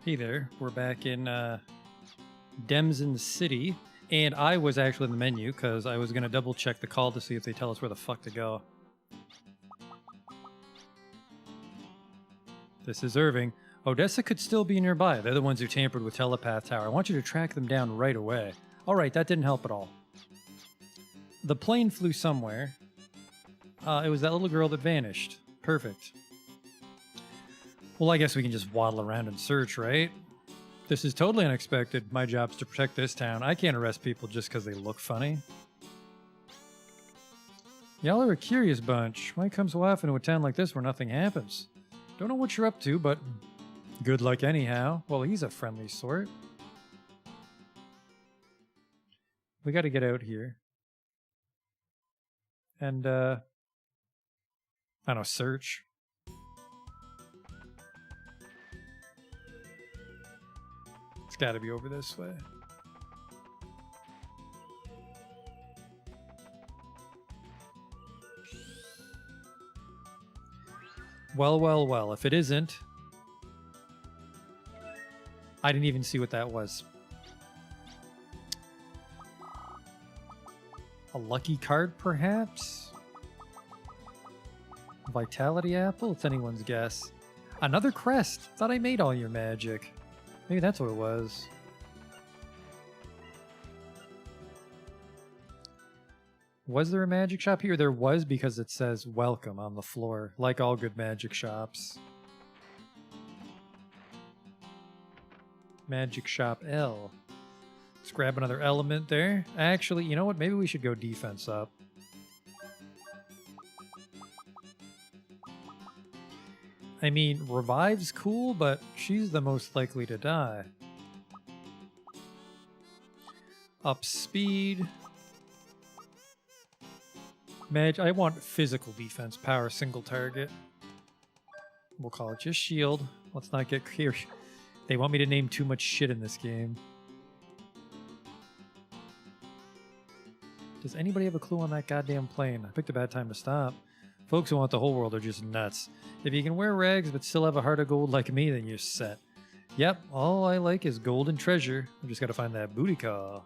Hey there, we're back in Demson City, and I was actually in the menu because I was going to double check the call to see if they tell us where the fuck to go. This is Irving. Odessa could still be nearby. They're the ones who tampered with Telepath Tower. I want you to track them down right away. Alright, that didn't help at all. The plane flew somewhere. It was that little girl that vanished. Perfect. Well, I guess we can just waddle around and search, right? This is totally unexpected. My job's to protect this town. I can't arrest people just because they look funny. Y'all are a curious bunch. Why come so often to a town like this where nothing happens? Don't know what you're up to, but good luck anyhow. Well, he's a friendly sort. We got to get out here. And, I don't know, search. It's got to be over this way. Well, well, well. If it isn't... I didn't even see what that was. A lucky card, perhaps? Vitality apple? It's anyone's guess. Another crest! Thought I made all your magic. Maybe that's what it was. Was there a magic shop here? There was, because it says welcome on the floor, like all good magic shops. Magic shop L. Let's grab another element there. Actually, you know what? Maybe we should go defense up. I mean, revive's cool, but she's the most likely to die. Up speed. I want physical defense, power, single target. We'll call it just shield. Let's not get here. They want me to name too much shit in this game. Does anybody have a clue on that goddamn plane? I picked a bad time to stop. Folks who want the whole world are just nuts. If you can wear rags but still have a heart of gold like me, then you're set. Yep, all I like is gold and treasure. I just gotta find that booty call.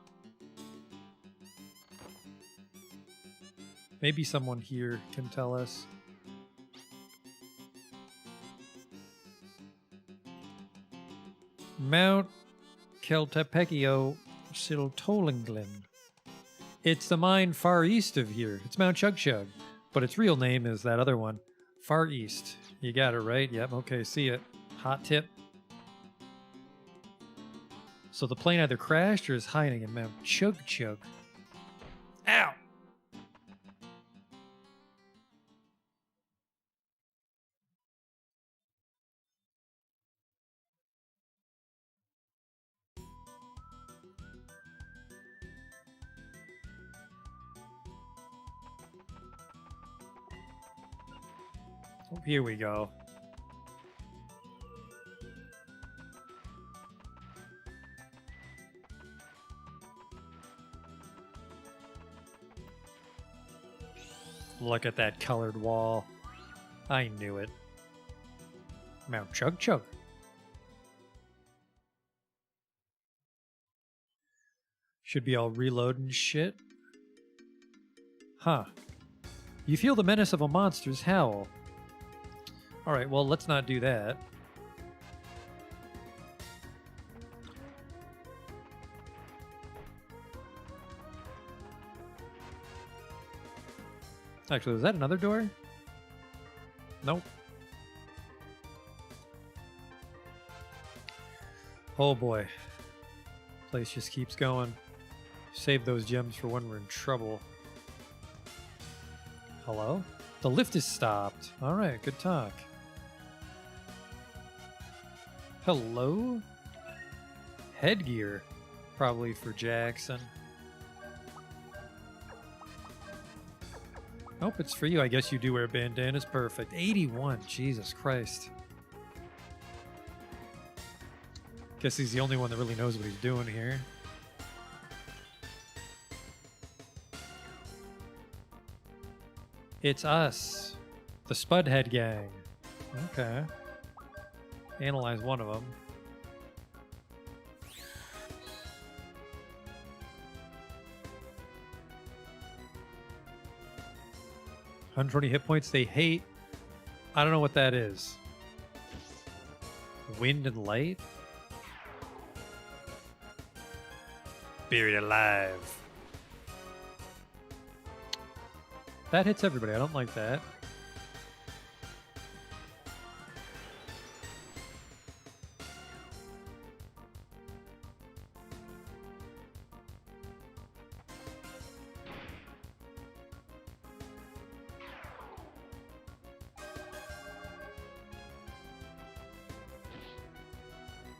Maybe someone here can tell us. Mount Keltepekio Siltolinglin. It's the mine far east of here. It's Mount Chug Chug, but its real name is that other one. Far east. You got it right? Yep, okay, see it. Hot tip. So the plane either crashed or is hiding in Mount Chug Chug. Ow! Oh, here we go. Look at that colored wall. I knew it. Mount Chug Chug. Should be all reloading shit. Huh. You feel the menace of a monster's howl. Alright, well, let's not do that. Actually, was that another door? Nope. Oh boy. Place just keeps going. Save those gems for when we're in trouble. Hello? The lift is stopped. Alright, good talk. Hello? Headgear. Probably for Jackson. Nope, it's for you. I guess you do wear bandanas. Perfect. 81. Jesus Christ. Guess he's the only one that really knows what he's doing here. It's us. The Spudhead Gang. Okay. Analyze one of them. 120 hit points. They hate... I don't know what that is. Wind and light? Buried alive. That hits everybody. I don't like that.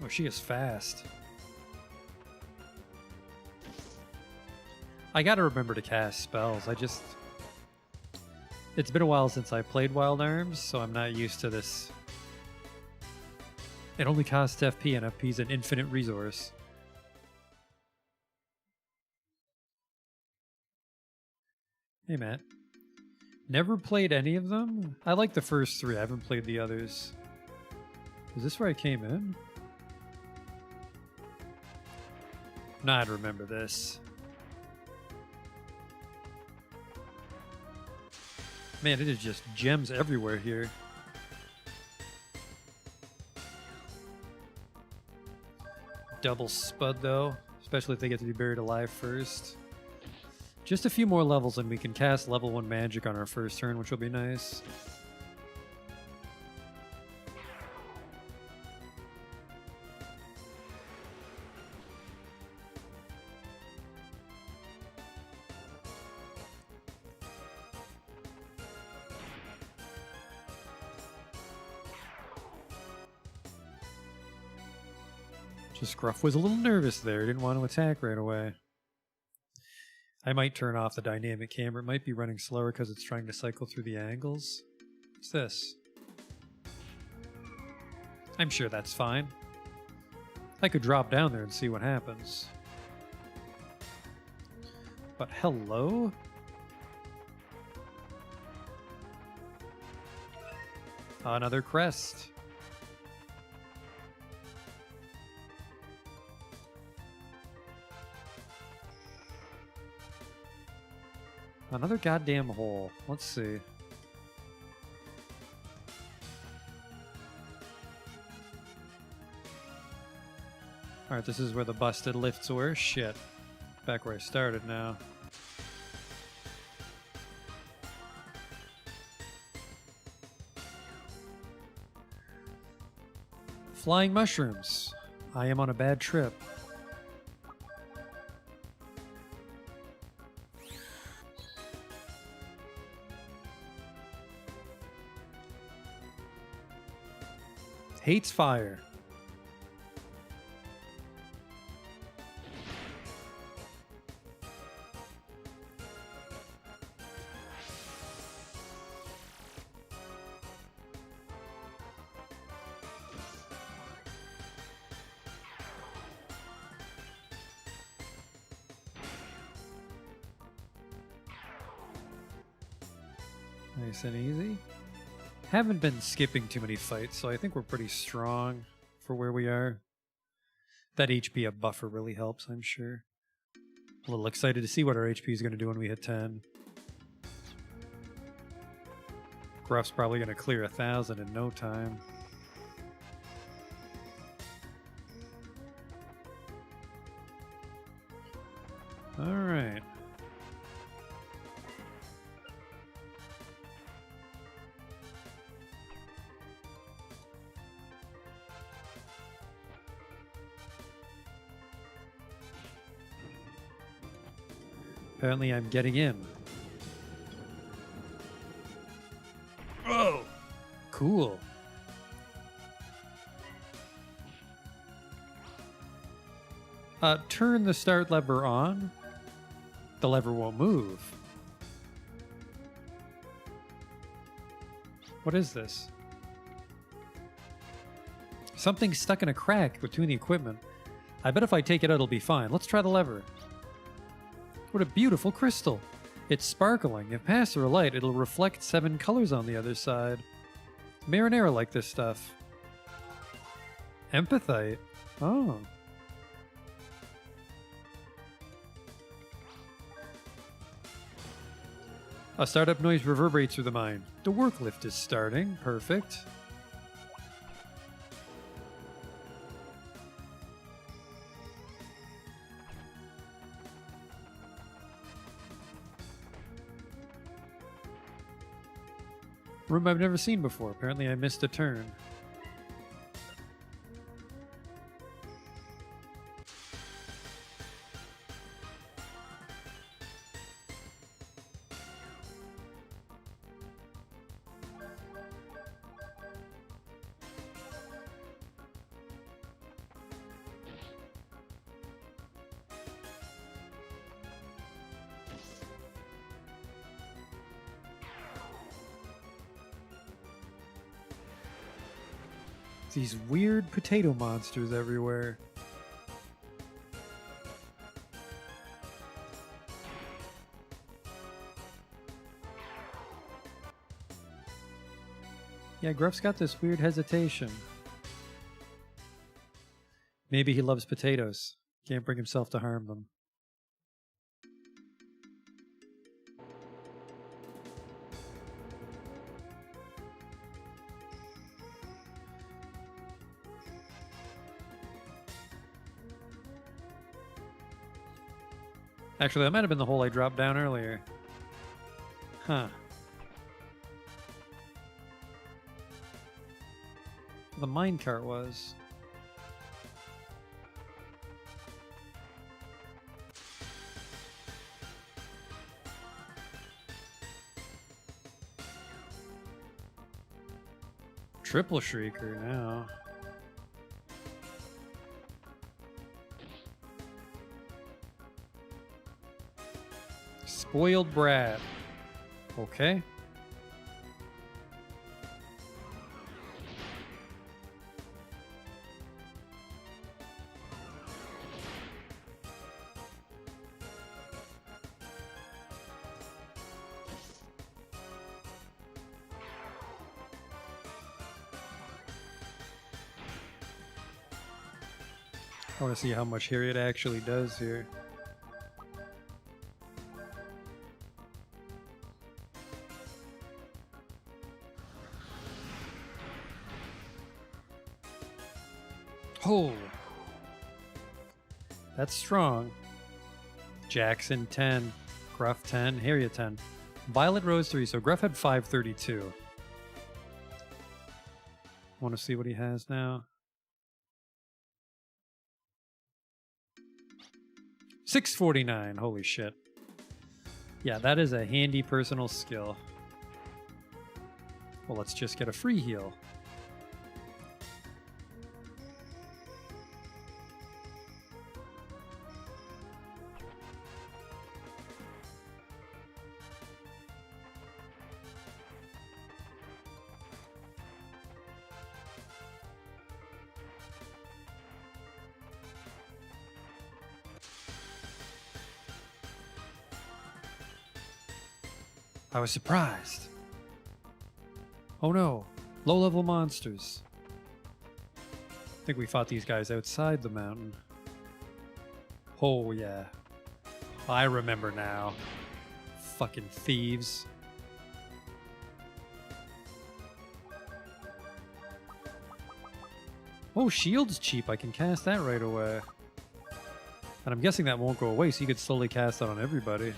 Oh, she is fast. I gotta remember to cast spells. It's been a while since I played Wild Arms, so I'm not used to this. It only costs FP, and FP is an infinite resource. Hey, Matt. Never played any of them? I like the first three. I haven't played the others. Is this where I came in? Nah, I'd remember this. Man, it is just gems everywhere here. Double Spud, though. Especially if they get to be buried alive first. Just a few more levels and we can cast level 1 magic on our first turn, which will be nice. Just Gruff was a little nervous there, didn't want to attack right away. I might turn off the dynamic camera. It might be running slower because it's trying to cycle through the angles. What's this? I'm sure that's fine. I could drop down there and see what happens. But hello? Another crest. Another goddamn hole. Let's see. Alright, this is where the busted lifts were. Shit. Back where I started now. Flying mushrooms. I am on a bad trip. Hates fire. Nice and easy. Haven't been skipping too many fights, so I think we're pretty strong for where we are. That HP up buffer really helps, I'm sure. A little excited to see what our HP is going to do when we hit 10. Gruff's probably going to clear 1,000 in no time. Alright. Apparently I'm getting in. Oh! Cool. Turn the start lever on. The lever won't move. What is this? Something's stuck in a crack between the equipment. I bet if I take it out, it'll be fine. Let's try the lever. What a beautiful crystal. It's sparkling. If passed through a light, it'll reflect 7 colors on the other side. Marinara like this stuff. Empathite. Oh. A startup noise reverberates through the mine. The work lift is starting. Perfect. Room I've never seen before. Apparently I missed a turn. These weird potato monsters everywhere. Yeah, Gruff's got this weird hesitation. Maybe he loves potatoes. Can't bring himself to harm them. Actually, that might have been the hole I dropped down earlier. Huh. The minecart was. Triple Shrieker now. Spoiled brat. Okay. I want to see how much Harriet actually does here. Oh, that's strong. Jackson 10, Gruff 10, Harriet 10. Violet Rose 3, so Gruff had 532. Want to see what he has now? 649, holy shit. Yeah, that is a handy personal skill. Well, let's just get a free heal. I was surprised. Oh no, low-level monsters. I think we fought these guys outside the mountain. Oh yeah. I remember now. Fucking thieves. Oh, shield's cheap. I can cast that right away. And I'm guessing that won't go away, so you could slowly cast that on everybody.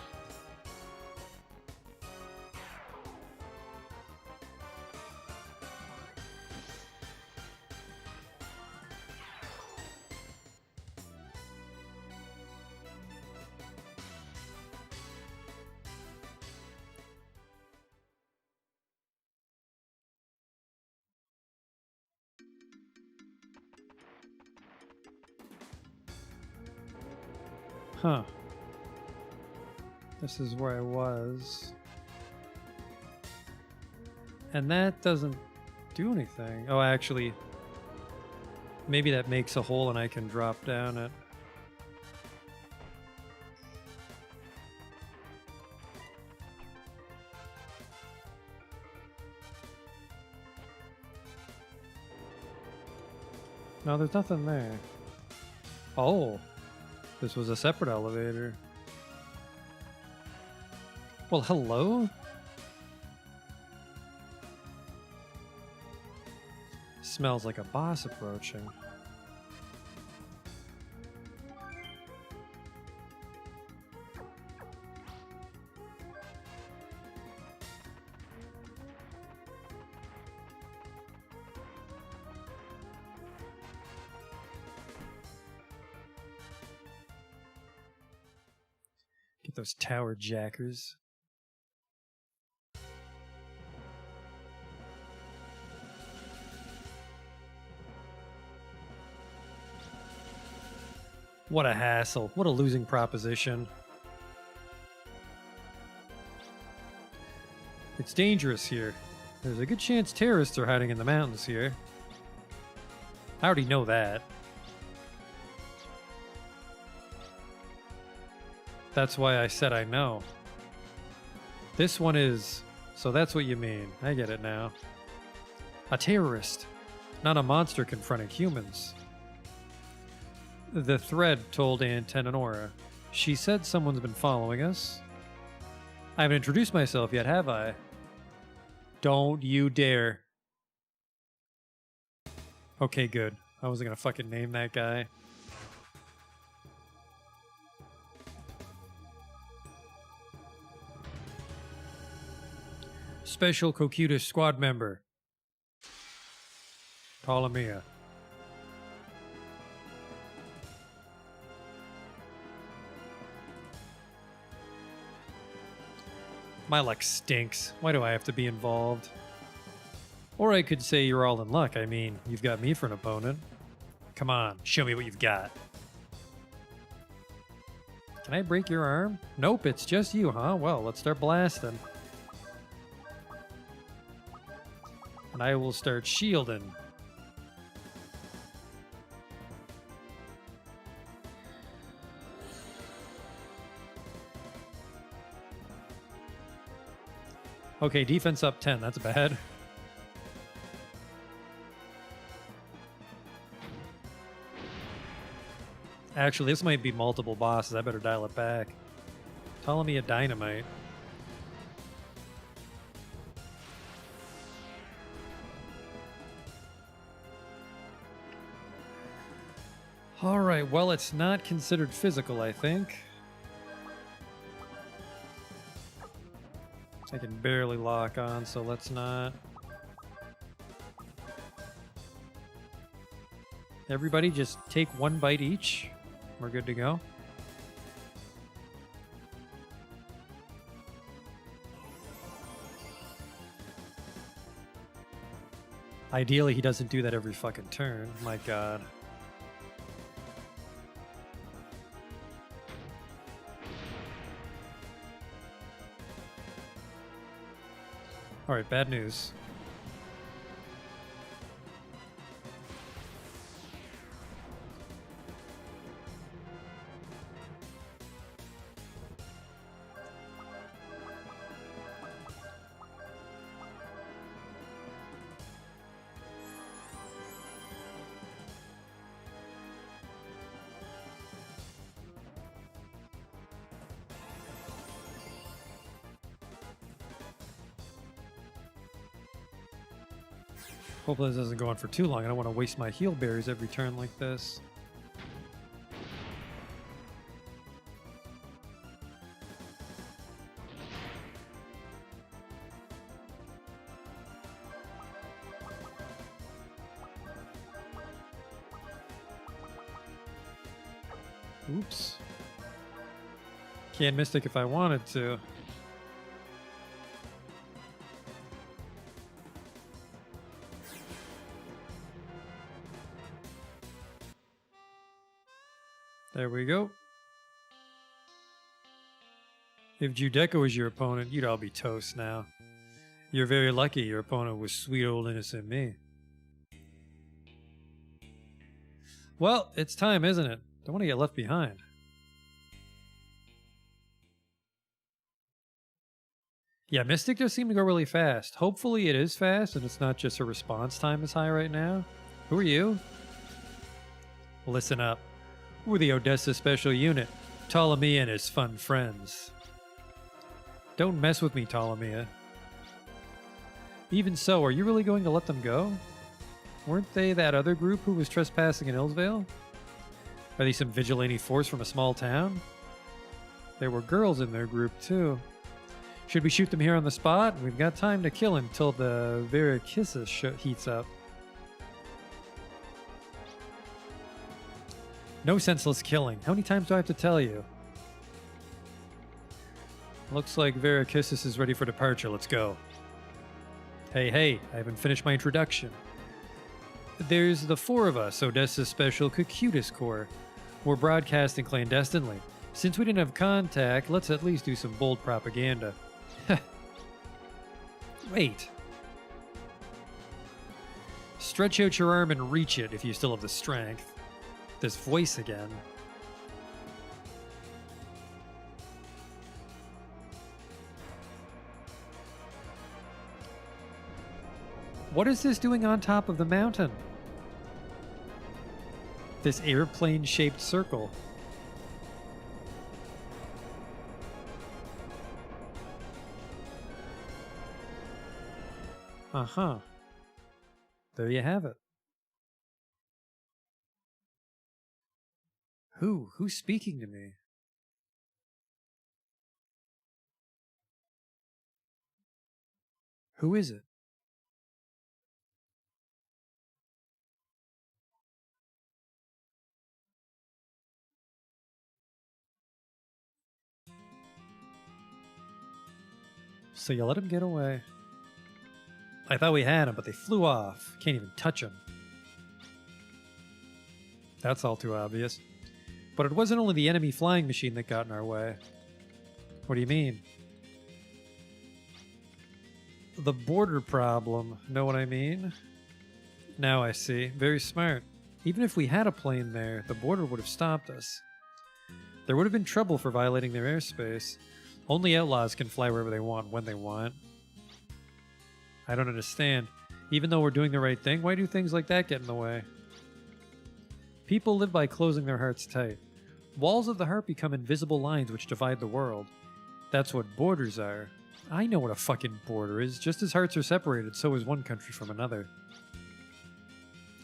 Huh. This is where I was. And that doesn't do anything. Oh, actually, maybe that makes a hole and I can drop down it. No, there's nothing there. Oh. This was a separate elevator. Well, hello? Smells like a boss approaching. Get those tower jackers. What a hassle. What a losing proposition. It's dangerous here. There's a good chance terrorists are hiding in the mountains here. I already know that. That's why I said I know. This one is... So that's what you mean. I get it now. A terrorist, not a monster confronting humans. The thread told Antenora. She said someone's been following us. I haven't introduced myself yet, have I? Don't you dare. Okay, good. I wasn't gonna fucking name that guy. Special Cocytus squad member. Ptolemy. My luck stinks. Why do I have to be involved? Or I could say you're all in luck. I mean, you've got me for an opponent. Come on, show me what you've got. Can I break your arm? Nope, it's just you, huh? Well, let's start blasting. And I will start shielding. Okay, defense up 10. That's bad. Actually, this might be multiple bosses. I better dial it back. Ptolemy a dynamite. Alright, well, it's not considered physical, I think. I can barely lock on, so let's not. Everybody just take one bite each. We're good to go. Ideally, he doesn't do that every fucking turn. My god. Alright, bad news. Hopefully this doesn't go on for too long. I don't want to waste my heal berries every turn like this. Oops. Can't Mystic if I wanted to. There we go. If Judecca was your opponent, you'd all be toast now. You're very lucky your opponent was sweet old innocent me. Well, it's time, isn't it? Don't want to get left behind. Yeah, Mystic does seem to go really fast. Hopefully it is fast and it's not just her response time is high right now. Who are you? Listen up. We're the Odessa Special Unit, Ptolemy and his fun friends. Don't mess with me, Ptolemy. Even so, are you really going to let them go? Weren't they that other group who was trespassing in Illsvale? Are they some vigilante force from a small town? There were girls in their group, too. Should we shoot them here on the spot? We've got time to kill until the Verachissus heats up. No senseless killing. How many times do I have to tell you? Looks like Verachissus is ready for departure. Let's go. Hey, I haven't finished my introduction. There's the four of us, Odessa's Special Cocytus Corps. We're broadcasting clandestinely. Since we didn't have contact, let's at least do some bold propaganda. Wait. Stretch out your arm and reach it if you still have the strength. This voice again. What is this doing on top of the mountain? This airplane-shaped circle. Uh-huh. There you have it. Who's speaking to me? Who is it? So you let him get away. I thought we had him, but they flew off. Can't even touch him. That's all too obvious. But it wasn't only the enemy flying machine that got in our way. What do you mean? The border problem. Know what I mean? Now I see. Very smart. Even if we had a plane there, the border would have stopped us. There would have been trouble for violating their airspace. Only outlaws can fly wherever they want, when they want. I don't understand. Even though we're doing the right thing, why do things like that get in the way? People live by closing their hearts tight. Walls of the heart become invisible lines which divide the world. That's what borders are. I know what a fucking border is. Just as hearts are separated, so is one country from another.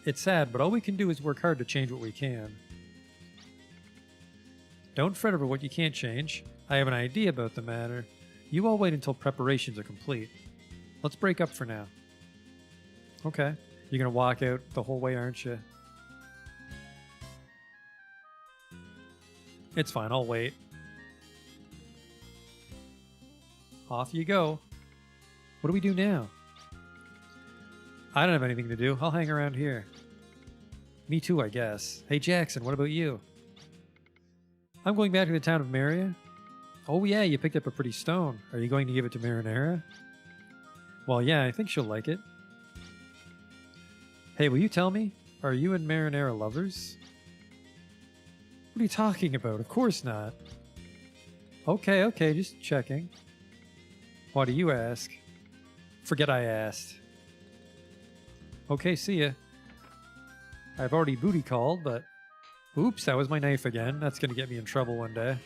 It's sad, but all we can do is work hard to change what we can. Don't fret over what you can't change. I have an idea about the matter. You all wait until preparations are complete. Let's break up for now. Okay. You're gonna walk out the whole way, aren't you? It's fine, I'll wait. Off you go. What do we do now? I don't have anything to do. I'll hang around here. Me too, I guess. Hey, Jackson, what about you? I'm going back to the town of Maria. Oh yeah, you picked up a pretty stone. Are you going to give it to Marinara? Well, yeah, I think she'll like it. Hey, will you tell me? Are you and Marinara lovers? What are you talking about? Of course not. Okay, just checking. Why do you ask? Forget I asked. Okay, see ya. I've already booty called, but... Oops, that was my knife again. That's gonna get me in trouble one day.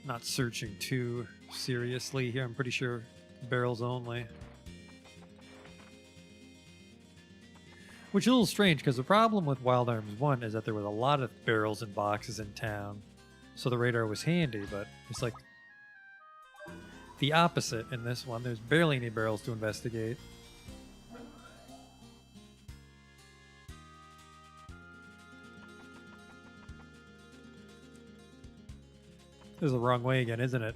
Not searching too seriously here. I'm pretty sure barrels only. Which is a little strange, because the problem with Wild Arms 1 is that there was a lot of barrels and boxes in town. So the radar was handy, but it's like the opposite in this one. There's barely any barrels to investigate. This is the wrong way again, isn't it?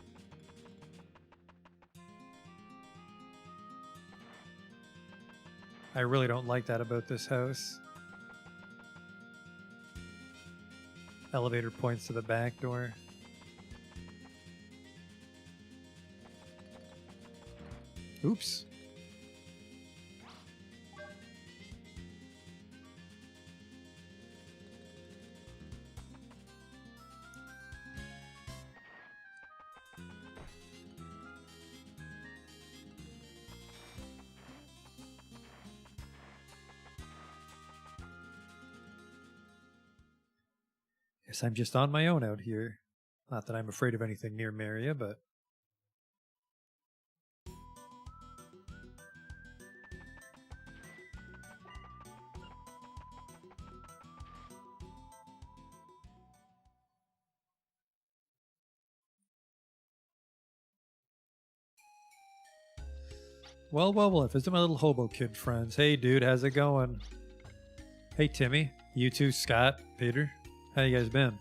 I really don't like that about this house. Elevator points to the back door. Oops. Guess I'm just on my own out here. Not that I'm afraid of anything near Maria, but... Well, if it's my little hobo kid friends. Hey, dude, how's it going? Hey, Timmy. You too, Scott, Peter. How you guys been?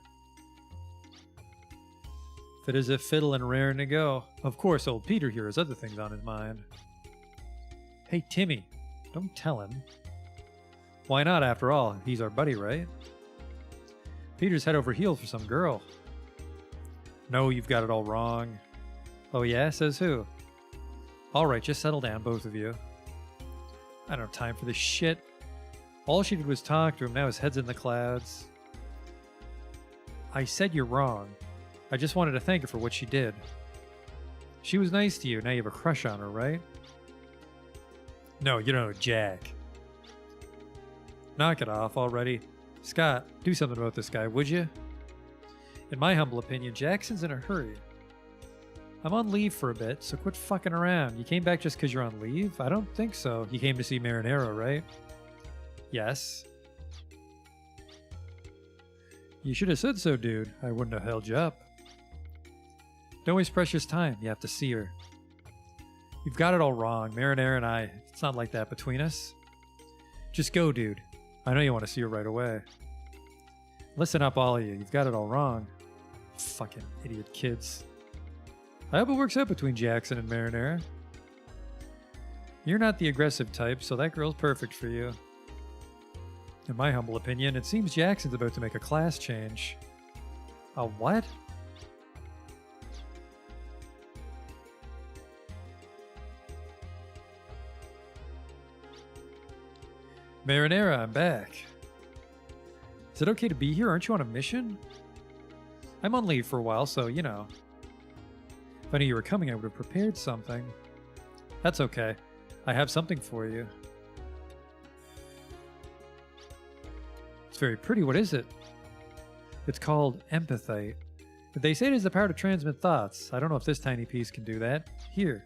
Fit as a fiddle and raring to go. Of course, old Peter here has other things on his mind. Hey, Timmy, don't tell him. Why not, after all? He's our buddy, right? Peter's head over heels for some girl. No, you've got it all wrong. Oh yeah? Says who? Alright, just settle down, both of you. I don't have time for this shit. All she did was talk to him, now his head's in the clouds. I said you're wrong. I just wanted to thank her for what she did. She was nice to you, now you have a crush on her, right? No, you don't know Jack. Knock it off already. Scott, do something about this guy, would you? In my humble opinion, Jackson's in a hurry. I'm on leave for a bit, so quit fucking around. You came back just because you're on leave? I don't think so. You came to see Marinero, right? Yes. You should have said so, dude. I wouldn't have held you up. Don't waste precious time. You have to see her. You've got it all wrong. Marinero and I, it's not like that between us. Just go, dude. I know you want to see her right away. Listen up, all of you. You've got it all wrong. Fucking idiot kids. I hope it works out between Jackson and Marinero. You're not the aggressive type, so that girl's perfect for you. In my humble opinion, it seems Jackson's about to make a class change. A what? Marinero, I'm back. Is it okay to be here? Aren't you on a mission? I'm on leave for a while, so, you know. If I knew you were coming, I would have prepared something. That's okay. I have something for you. It's very pretty. What is it? It's called empathite. They say it has the power to transmit thoughts. I don't know if this tiny piece can do that. Here.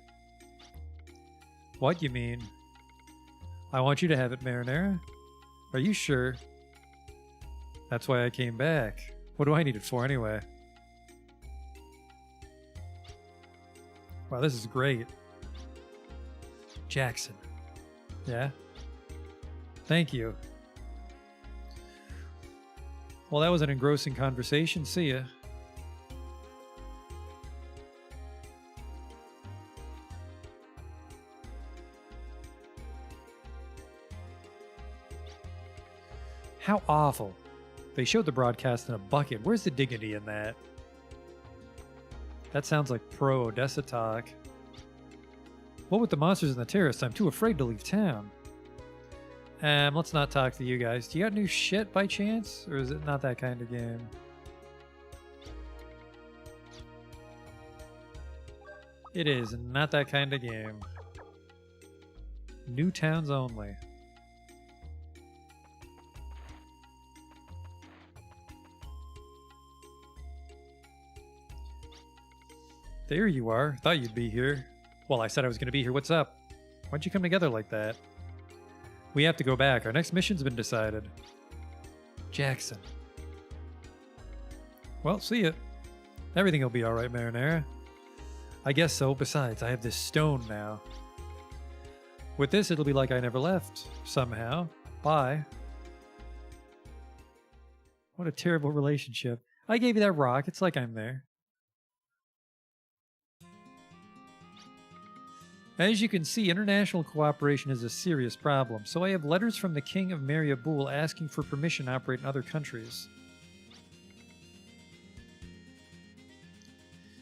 What you mean? I want you to have it, Marinero. Are you sure? That's why I came back. What do I need it for anyway? Wow, this is great. Jackson. Yeah? Thank you. Well, that was an engrossing conversation. See ya. How awful. They showed the broadcast in a bucket. Where's the dignity in that? That sounds like pro-Odessa talk. What with the monsters and the terrorists? I'm too afraid to leave town. Let's not talk to you guys. Do you got new shit by chance? Or is it not that kind of game? It is not that kind of game. New towns only. There you are. Thought you'd be here. Well, I said I was going to be here. What's up? Why'd you come together like that? We have to go back. Our next mission's been decided. Jackson. Well, see ya. Everything will be alright, Marinero. I guess so. Besides, I have this stone now. With this, it'll be like I never left. Somehow. Bye. What a terrible relationship. I gave you that rock. It's like I'm there. As you can see, international cooperation is a serious problem, so I have letters from the King of Maria Bool asking for permission to operate in other countries.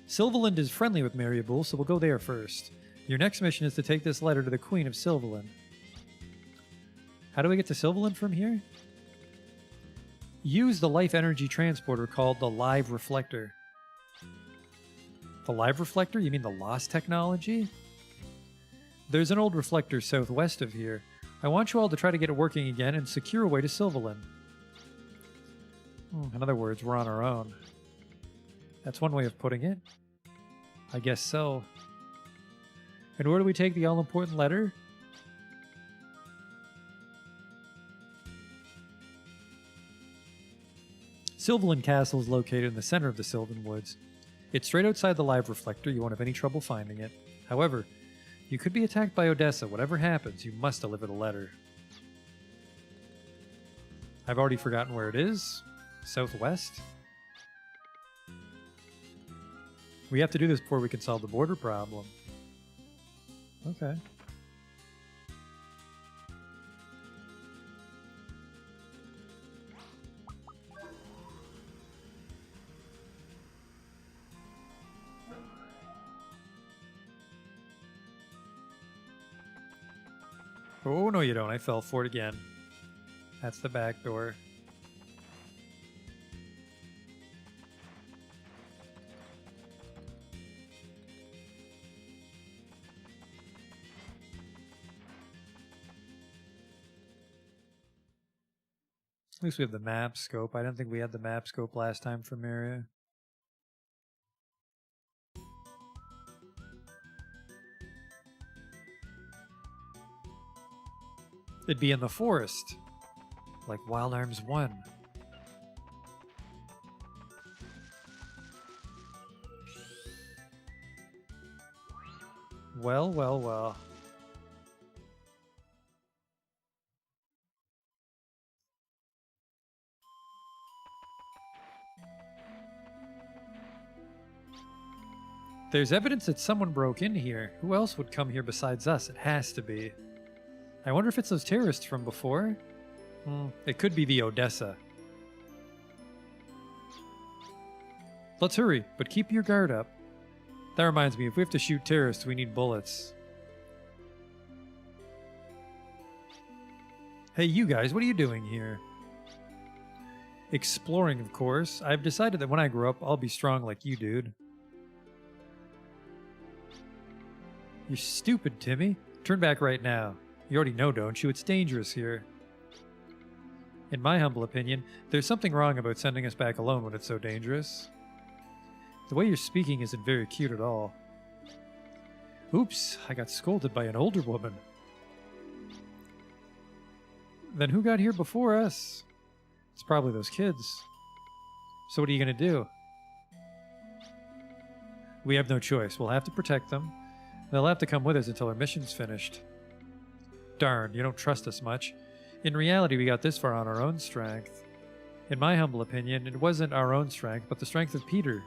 Sylvaland is friendly with Maria Bool, so we'll go there first. Your next mission is to take this letter to the Queen of Sylvaland. How do we get to Sylvaland from here? Use the life energy transporter called the Live Reflector. The Live Reflector? You mean the Lost technology? There's an old reflector southwest of here. I want you all to try to get it working again and secure a way to Sylvaland. In other words, we're on our own. That's one way of putting it. I guess so. And where do we take the all-important letter? Sylvan Castle is located in the center of the Sylvan Woods. It's straight outside the live reflector. You won't have any trouble finding it. However, you could be attacked by Odessa. Whatever happens, you must deliver the letter. I've already forgotten where it is. Southwest? We have to do this before we can solve the border problem. Okay. Oh, no you don't. I fell for it again. That's the back door. At least we have the map scope. I don't think we had the map scope last time from Maria. It'd be in the forest. Like Wild Arms 1. Well, well, well. There's evidence that someone broke in here. Who else would come here besides us? It has to be. I wonder if it's those terrorists from before? It could be the Odessa. Let's hurry, but keep your guard up. That reminds me, if we have to shoot terrorists, we need bullets. Hey, you guys, what are you doing here? Exploring, of course. I've decided that when I grow up, I'll be strong like you, dude. You're stupid, Timmy. Turn back right now. You already know, don't you? It's dangerous here. In my humble opinion, there's something wrong about sending us back alone when it's so dangerous. The way you're speaking isn't very cute at all. Oops, I got scolded by an older woman. Then who got here before us? It's probably those kids. So what are you going to do? We have no choice. We'll have to protect them. They'll have to come with us until our mission's finished. Darn, you don't trust us much. In reality, we got this far on our own strength. In my humble opinion, it wasn't our own strength, but the strength of Peter.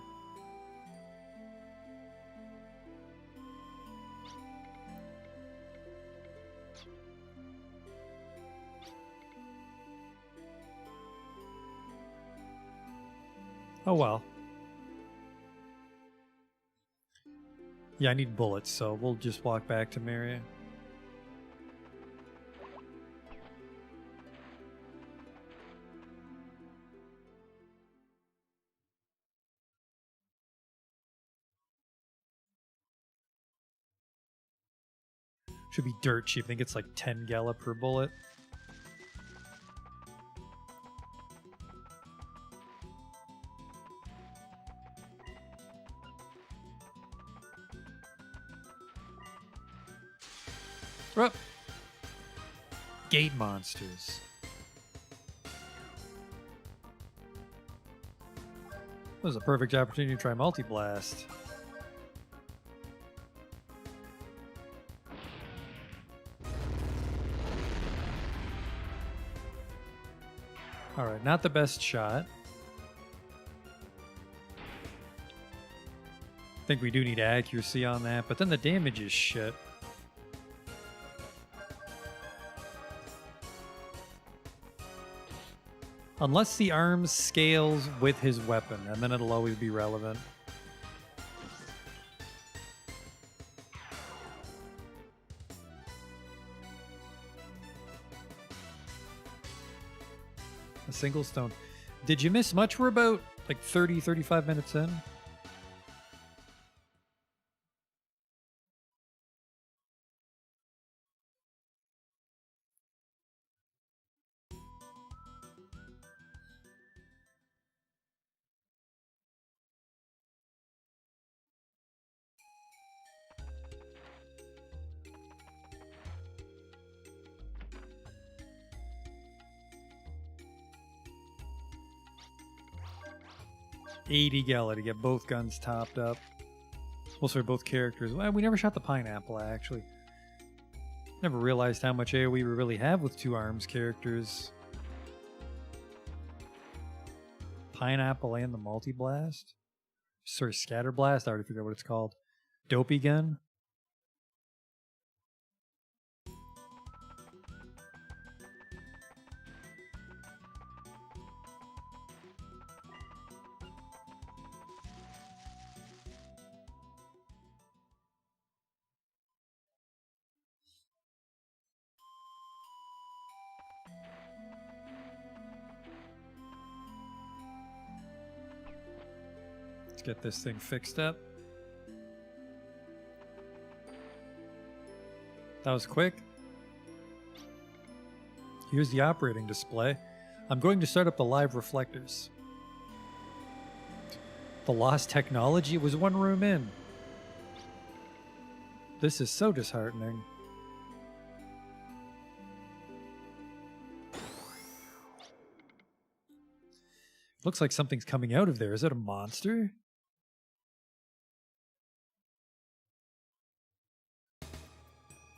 Oh well. Yeah, I need bullets, so we'll just walk back to Maria. Should be dirt cheap. I think it's like 10 gala per bullet. Oh. Gate monsters. This was a perfect opportunity to try multi-blast. Alright, not the best shot. I think we do need accuracy on that, but then the damage is shit. Unless the arm scales with his weapon, and then it'll always be relevant. A single stone. Did you miss much? We're about like 30, 35 minutes in. 80 gala to get both guns topped up. Well, sorry, both characters. Well, we never shot the pineapple, actually. Never realized how much AoE we really have with 2 arms characters. Pineapple and the multi-blast? Sorry, scatter blast? I already forgot what it's called. Dopey gun? Get this thing fixed up. That was quick. Here's the operating display. I'm going to start up the live reflectors. The lost technology was 1 room in. This is so disheartening. Looks like something's coming out of there. Is it a monster?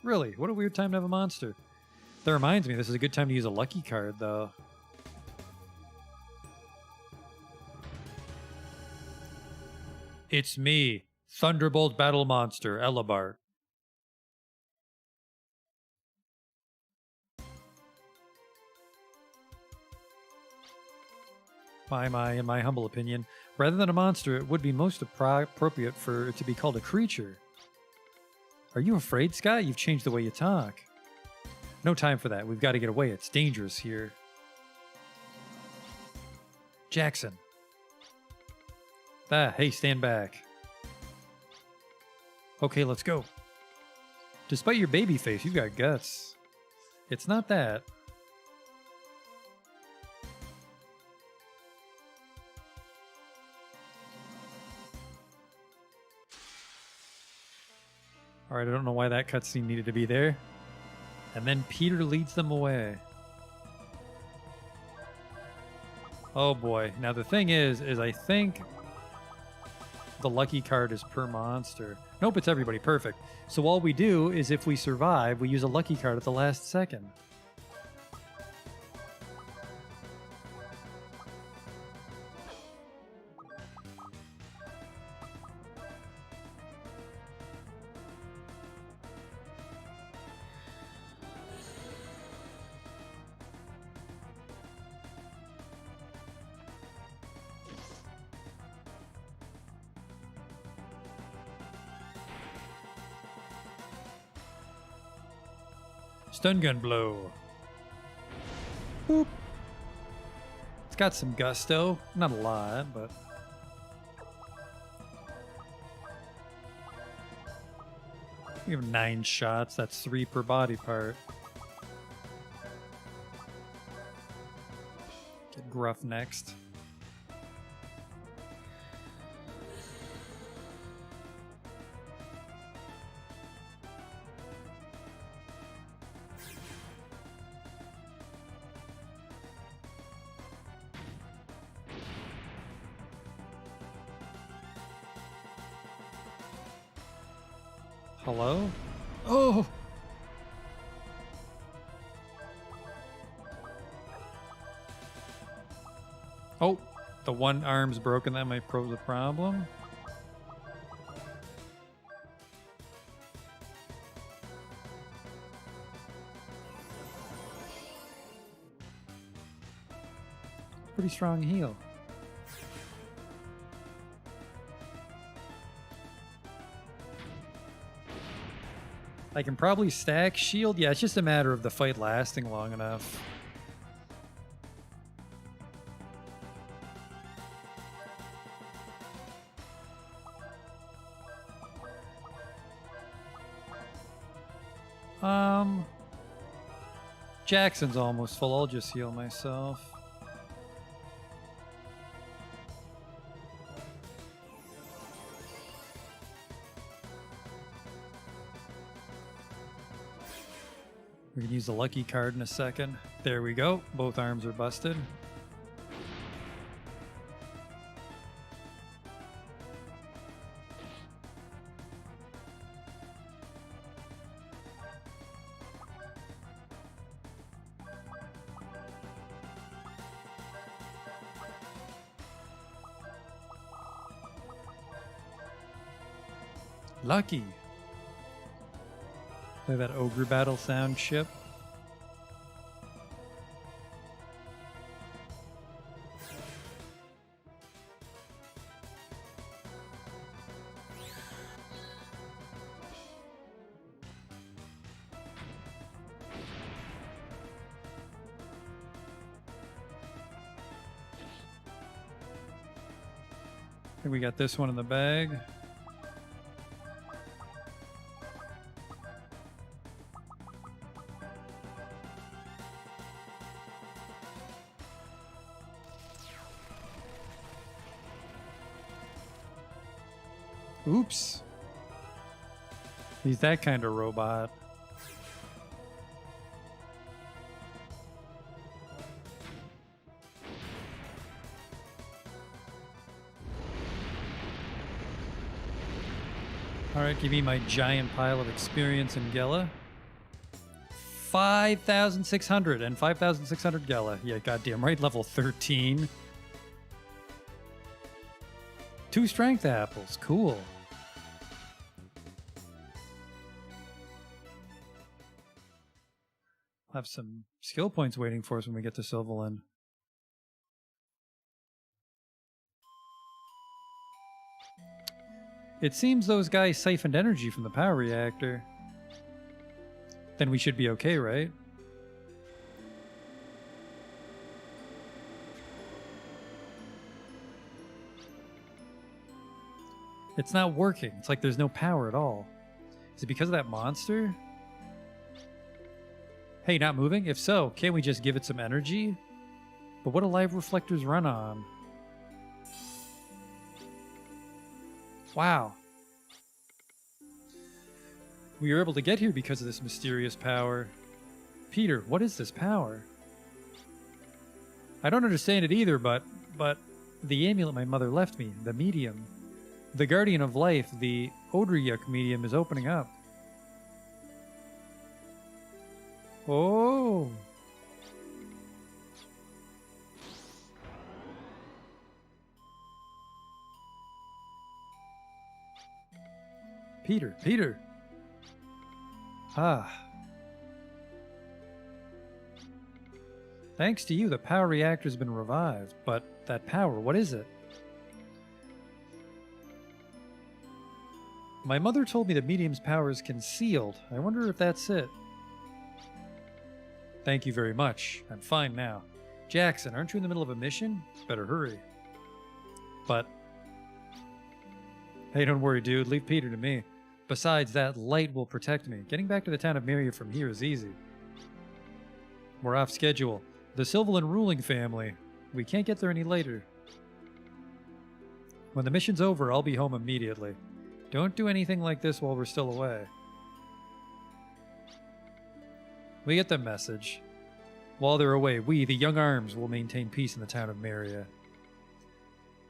Really? What a weird time to have a monster. That reminds me, this is a good time to use a lucky card, though. It's me, Thunderbolt Battle Monster, Elabart. In my humble opinion, rather than a monster, it would be most appropriate for it to be called a creature. Are you afraid, Scott? You've changed the way you talk. No time for that. We've got to get away. It's dangerous here. Jackson. Hey, stand back. Okay, let's go. Despite your baby face, you've got guts. It's not that. Alright, I don't know why that cutscene needed to be there. And then Peter leads them away. Oh boy. Now the thing is I think the lucky card is per monster. Nope, it's everybody. Perfect. So all we do is if we survive, we use a lucky card at the last second. Stun gun blow. Boop. It's got some gusto. Not a lot, but... We have 9 shots. That's 3 per body part. Get Gruff next. Hello? Oh! Oh, the one arm's broken. That might pose a problem. Pretty strong heal. I can probably stack shield. Yeah, it's just a matter of the fight lasting long enough. Jackson's almost full. I'll just heal myself. We can use the lucky card in a second. There we go. Both arms are busted. Lucky. Play that ogre battle sound ship. I think we got this one in the bag. Oops. He's that kind of robot. Alright, give me my giant pile of experience in Gela. 5,600 and 5,600 Gela. Yeah, goddamn right, level 13. 2 strength apples, cool. Have some skill points waiting for us when we get to Sylvain. It seems those guys siphoned energy from the power reactor. Then we should be okay, right? It's not working. It's like there's no power at all. Is it because of that monster? Hey, not moving? If so, can't we just give it some energy? But what do live reflectors run on? Wow. We were able to get here because of this mysterious power. Peter, what is this power? I don't understand it either, but the amulet my mother left me, the medium, the guardian of life, the Odryuk medium is opening up. Oh. Peter. Ah. Thanks to you, the power reactor's been revived. But that power, what is it? My mother told me the medium's power is concealed. I wonder if that's it. Thank you very much. I'm fine now. Jackson, aren't you in the middle of a mission? Better hurry. But... Hey, don't worry, dude. Leave Peter to me. Besides, that light will protect me. Getting back to the town of Myria from here is easy. We're off schedule. The Sylvain ruling family. We can't get there any later. When the mission's over, I'll be home immediately. Don't do anything like this while we're still away. We get the message. While they're away, we, the Young Arms, will maintain peace in the town of Myria.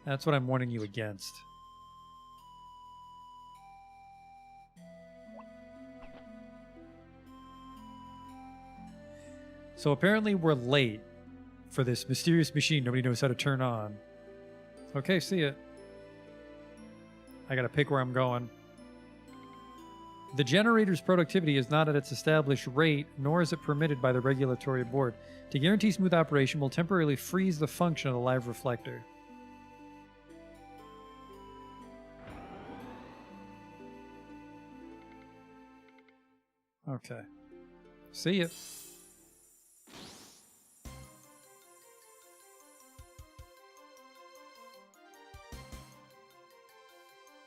That's what I'm warning you against. So apparently we're late for this mysterious machine nobody knows how to turn on. Okay, see ya. I gotta pick where I'm going. The generator's productivity is not at its established rate, nor is it permitted by the regulatory board. To guarantee smooth operation, we'll temporarily freeze the function of the live reflector. Okay. See ya.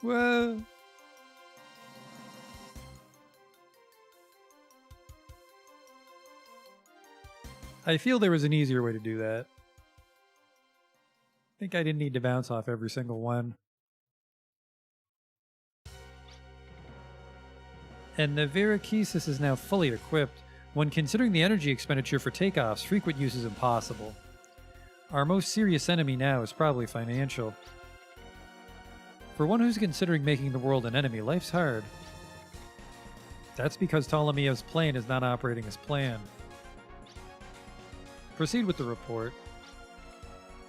Whoa. I feel there was an easier way to do that. I think I didn't need to bounce off every single one. And the Virakisis is now fully equipped. When considering the energy expenditure for takeoffs, frequent use is impossible. Our most serious enemy now is probably financial. For one who's considering making the world an enemy, life's hard. That's because Ptolemaeus' plane is not operating as planned. Proceed with the report.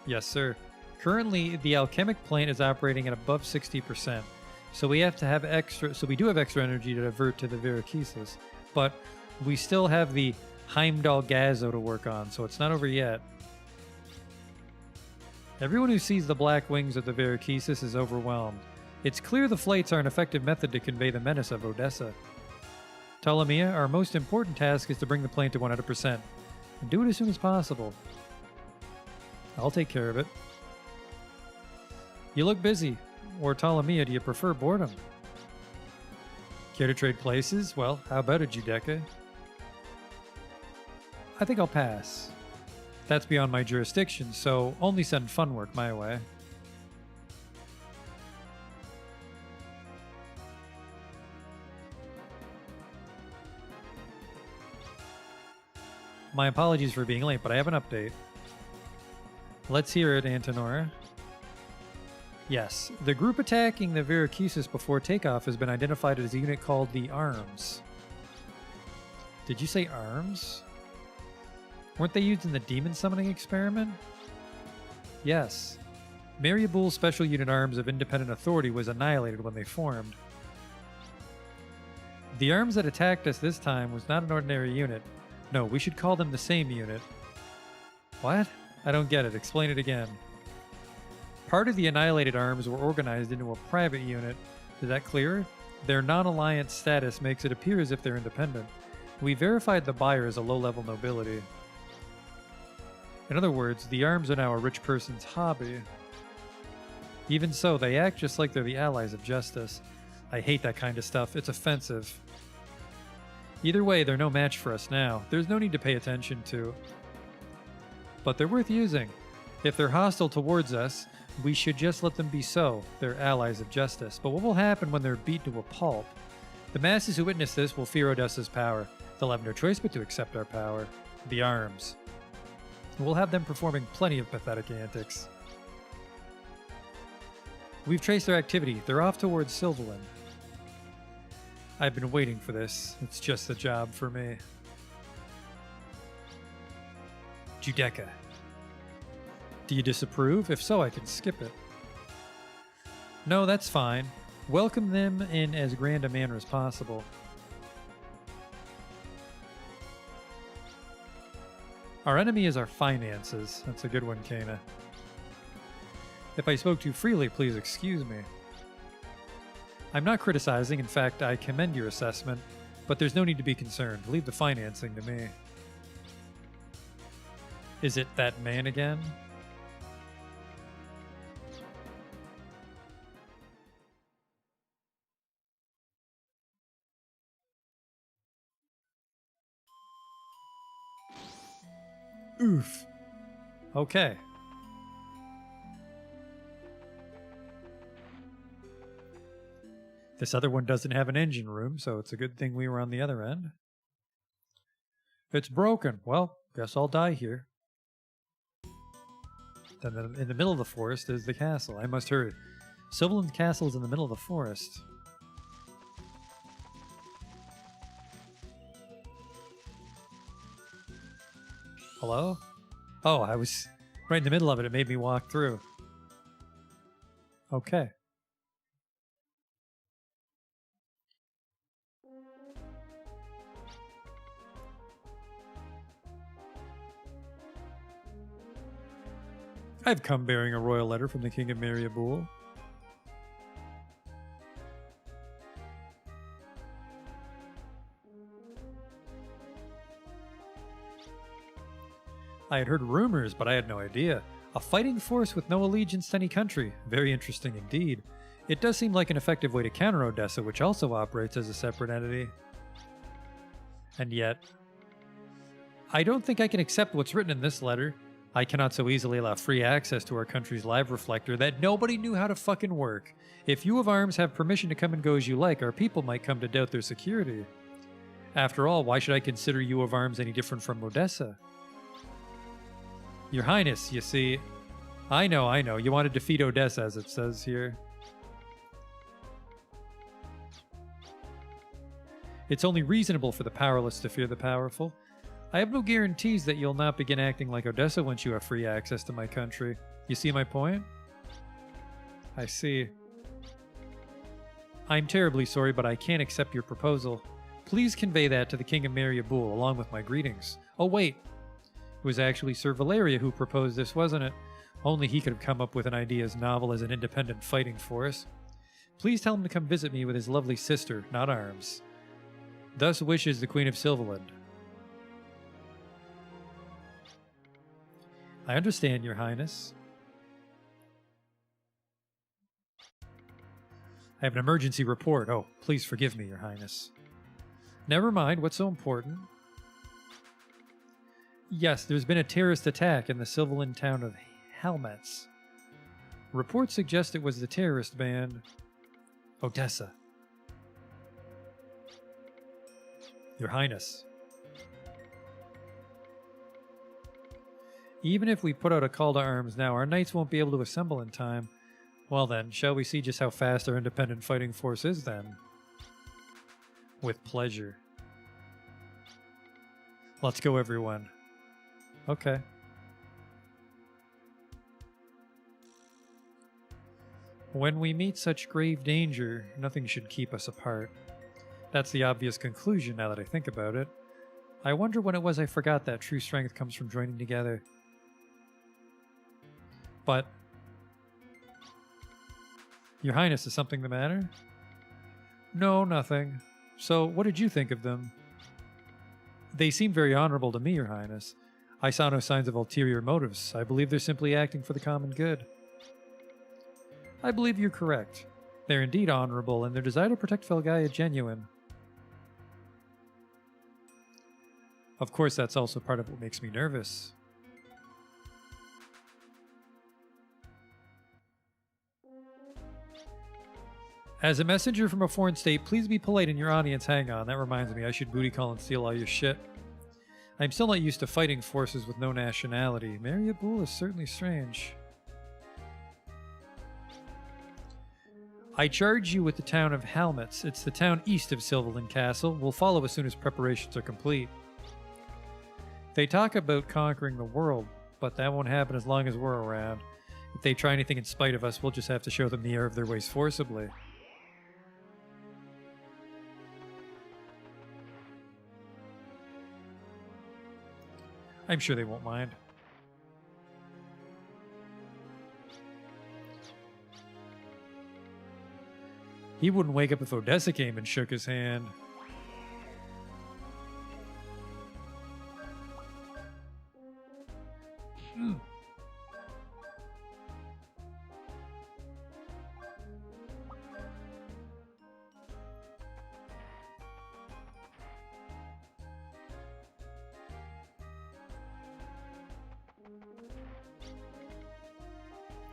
Yes, sir. Currently, the alchemic plane is operating at above 60%. So we have to have extra. So we do have extra energy to divert to the Virakisis, but we still have the Heimdall Gazo to work on, so it's not over yet. Everyone who sees the black wings of the Virakisis is overwhelmed. It's clear the flights are an effective method to convey the menace of Odessa. Ptolemy, our most important task is to bring the plane to 100%, and do it as soon as possible. I'll take care of it. You look busy. Or Ptolemy, do you prefer boredom? Care to trade places? Well, how about it, Judecca? I think I'll pass. That's beyond my jurisdiction, so only send fun work my way. My apologies for being late, but I have an update. Let's hear it, Antonora. Yes, the group attacking the Virakisis before takeoff has been identified as a unit called the Arms. Did you say Arms? Weren't they used in the demon summoning experiment? Yes. Mariabul's Special Unit Arms of Independent Authority was annihilated when they formed. The arms that attacked us this time was not an ordinary unit. No, we should call them the same unit. What? I don't get it. Explain it again. Part of the annihilated arms were organized into a private unit. Is that clear? Their non-alliance status makes it appear as if they're independent. We verified the buyer as a low-level nobility. In other words, the arms are now a rich person's hobby. Even so, they act just like they're the allies of justice. I hate that kind of stuff. It's offensive. Either way, they're no match for us now. There's no need to pay attention to. But they're worth using. If they're hostile towards us, we should just let them be so. They're allies of justice. But what will happen when they're beat to a pulp? The masses who witness this will fear Odessa's power. They'll have no choice but to accept our power. The arms. We'll have them performing plenty of pathetic antics. We've traced their activity. They're off towards Sylvaland. I've been waiting for this. It's just a job for me. Judecca. Do you disapprove? If so, I can skip it. No, that's fine. Welcome them in as grand a manner as possible. Our enemy is our finances. That's a good one, Kana. If I spoke too freely, please excuse me. I'm not criticizing. In fact, I commend your assessment, but there's no need to be concerned. Leave the financing to me. Is it that man again? Oof. Okay. This other one doesn't have an engine room, so it's a good thing we were on the other end. It's broken. Well, guess I'll die here. Then in the middle of the forest is the castle. I must hurry. Sylvaland Castle is in the middle of the forest. Hello? Oh, I was right in the middle of it. It made me walk through. Okay. I've come bearing a royal letter from the King of Mariabul. I had heard rumors, but I had no idea. A fighting force with no allegiance to any country. Very interesting indeed. It does seem like an effective way to counter Odessa, which also operates as a separate entity. And yet, I don't think I can accept what's written in this letter. I cannot so easily allow free access to our country's live reflector that nobody knew how to fucking work. If you of arms have permission to come and go as you like, our people might come to doubt their security. After all, why should I consider you of arms any different from Odessa? Your Highness, you see... I know. You want to defeat Odessa, as it says here. It's only reasonable for the powerless to fear the powerful. I have no guarantees that you'll not begin acting like Odessa once you have free access to my country. You see my point? I see. I'm terribly sorry, but I can't accept your proposal. Please convey that to the King of Mariabul, along with my greetings. Oh, wait. It was actually Sir Valeria who proposed this, wasn't it? Only he could have come up with an idea as novel as an independent fighting force. Please tell him to come visit me with his lovely sister, not arms. Thus wishes the Queen of Silverland. I understand, Your Highness. I have an emergency report. Oh, please forgive me, Your Highness. Never mind, what's so important? Yes, there's been a terrorist attack in the Silverland town of Halmetz. Reports suggest it was the terrorist band Odessa. Your Highness. Even if we put out a call to arms now, our knights won't be able to assemble in time. Well then, shall we see just how fast our independent fighting force is then? With pleasure. Let's go, everyone. Okay. When we meet such grave danger, nothing should keep us apart. That's the obvious conclusion now that I think about it. I wonder when it was I forgot that true strength comes from joining together. But... Your Highness, is something the matter? No, nothing. So, what did you think of them? They seem very honorable to me, Your Highness. I saw no signs of ulterior motives. I believe they're simply acting for the common good. I believe you're correct. They're indeed honorable, and their desire to protect Felgaia genuine. Of course, that's also part of what makes me nervous. As a messenger from a foreign state, please be polite in your audience. Hang on, that reminds me, I should booty call and steal all your shit. I'm still not used to fighting forces with no nationality. Mariabul is certainly strange. I charge you with the town of Halmetz. It's the town east of Silverland Castle. We'll follow as soon as preparations are complete. They talk about conquering the world, but that won't happen as long as we're around. If they try anything in spite of us, we'll just have to show them the error of their ways forcibly. I'm sure they won't mind. He wouldn't wake up if Odessa came and shook his hand.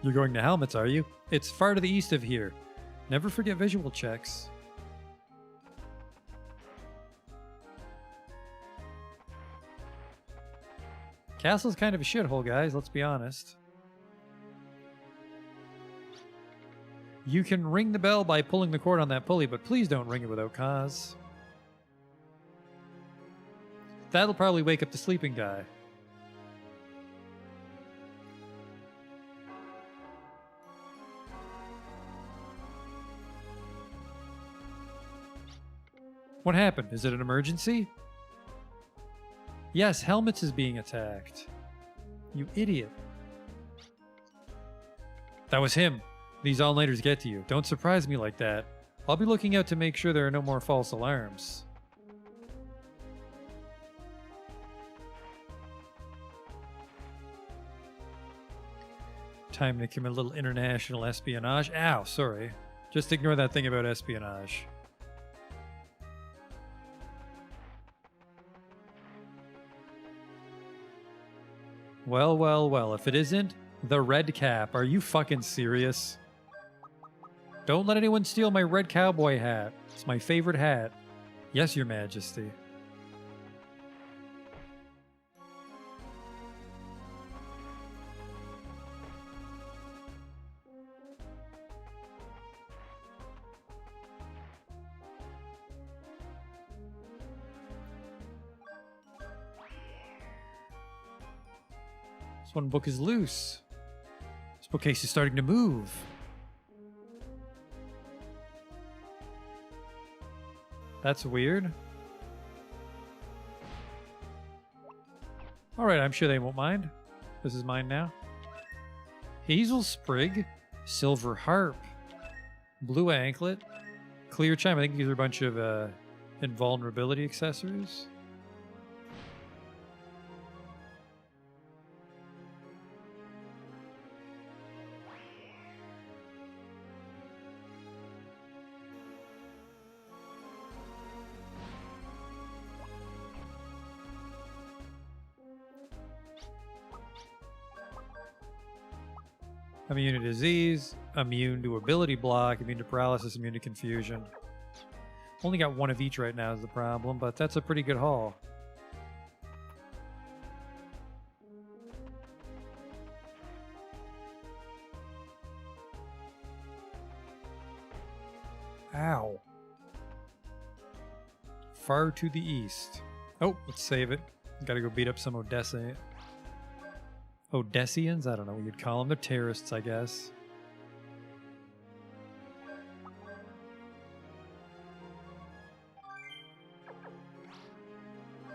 You're going to Halmetz, are you? It's far to the east of here. Never forget visual checks. Castle's kind of a shithole, guys, let's be honest. You can ring the bell by pulling the cord on that pulley, but please don't ring it without cause. That'll probably wake up the sleeping guy. What happened? Is it an emergency? Yes, Halmetz is being attacked. You idiot. That was him. These all-nighters get to you. Don't surprise me like that. I'll be looking out to make sure there are no more false alarms. Time to commit a little international espionage. Ow, sorry. Just ignore that thing about espionage. Well, well, well, if it isn't the red cap, are you fucking serious? Don't let anyone steal my red cowboy hat. It's my favorite hat. Yes, Your Majesty. This one book is loose. This bookcase is starting to move. That's weird. Alright, I'm sure they won't mind. This is mine now. Hazel Sprig, Silver Harp, Blue Anklet, Clear Chime. I think these are a bunch of invulnerability accessories. Immune to disease, immune to ability block, immune to paralysis, immune to confusion. Only got one of each right now is the problem, but that's a pretty good haul. Ow. Far to the east. Oh, let's save it. Gotta go beat up some Odessa. Odessians? I don't know what you'd call them. They're terrorists, I guess.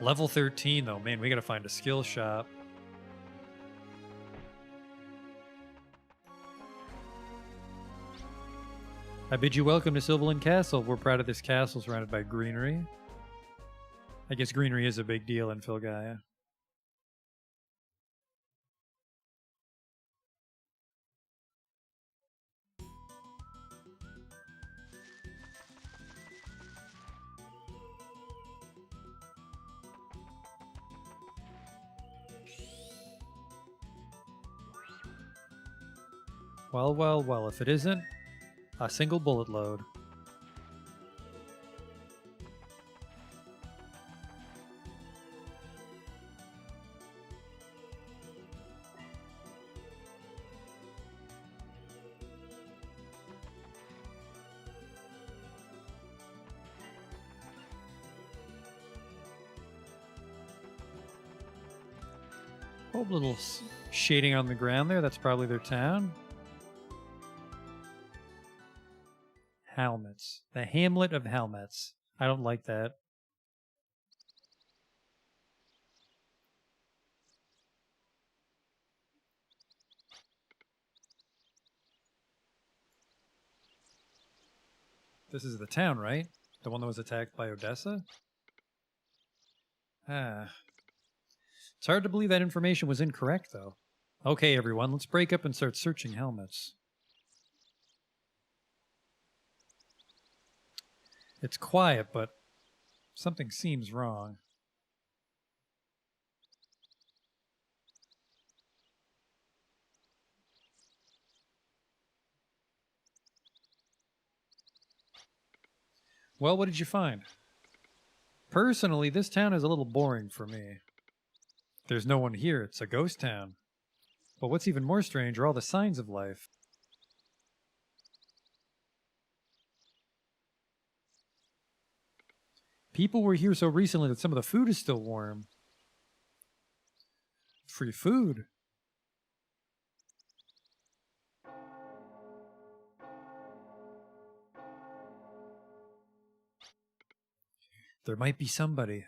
Level 13, though. Man, we gotta find a skill shop. I bid you welcome to Sylvain Castle. We're proud of this castle surrounded by greenery. I guess greenery is a big deal in Filgaia. Well, well, well, if it isn't a single bullet load. Oh, little shading on the ground there. That's probably their town. Helmets. The Hamlet of Helmets. I don't like that. This is the town, right? The one that was attacked by Odessa? Ah. It's hard to believe that information was incorrect, though. Okay, everyone, let's break up and start searching helmets. It's quiet, but something seems wrong. Well, what did you find? Personally, this town is a little boring for me. There's no one here. It's a ghost town. But what's even more strange are all the signs of life. People were here so recently that some of the food is still warm. Free food. There might be somebody.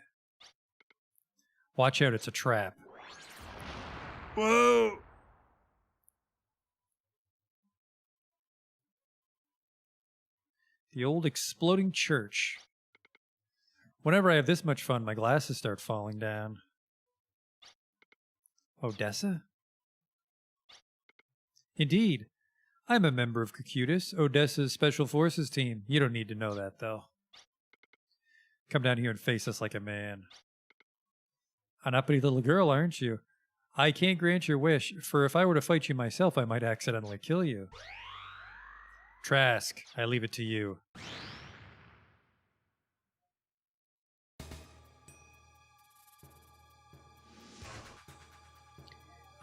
Watch out, it's a trap. Whoa! The old exploding church. Whenever I have this much fun, my glasses start falling down. Odessa? Indeed. I'm a member of Cocytus, Odessa's Special Forces team. You don't need to know that, though. Come down here and face us like a man. An uppity little girl, aren't you? I can't grant your wish, for if I were to fight you myself, I might accidentally kill you. Trask, I leave it to you.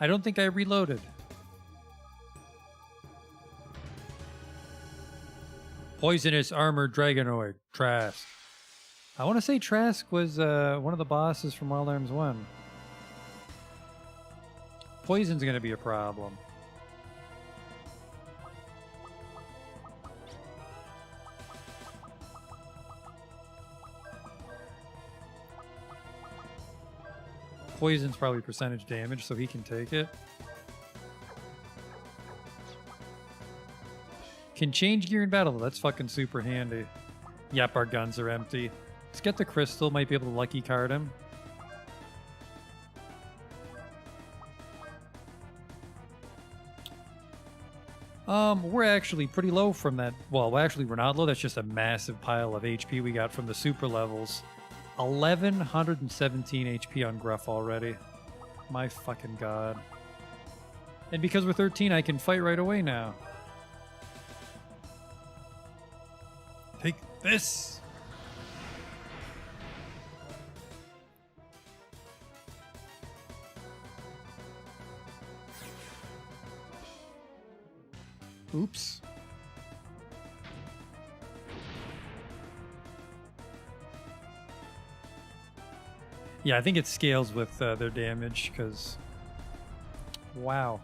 I don't think I reloaded. Poisonous armored dragonoid, Trask. I want to say Trask was one of the bosses from Wild Arms 1. Poison's going to be a problem. poison's probably percentage damage, so he can take it. Can change gear in battle. That's fucking super handy. Yep, our guns are empty. Let's get the crystal. Might be able to lucky card him. We're actually pretty low from that. Well, actually, we're not low. That's just a massive pile of HP we got from the super levels. 1117 HP on Gruff already. My fucking god. And because we're 13, I can fight right away now. Take this! Oops. Yeah, I think it scales with their damage, because... Wow.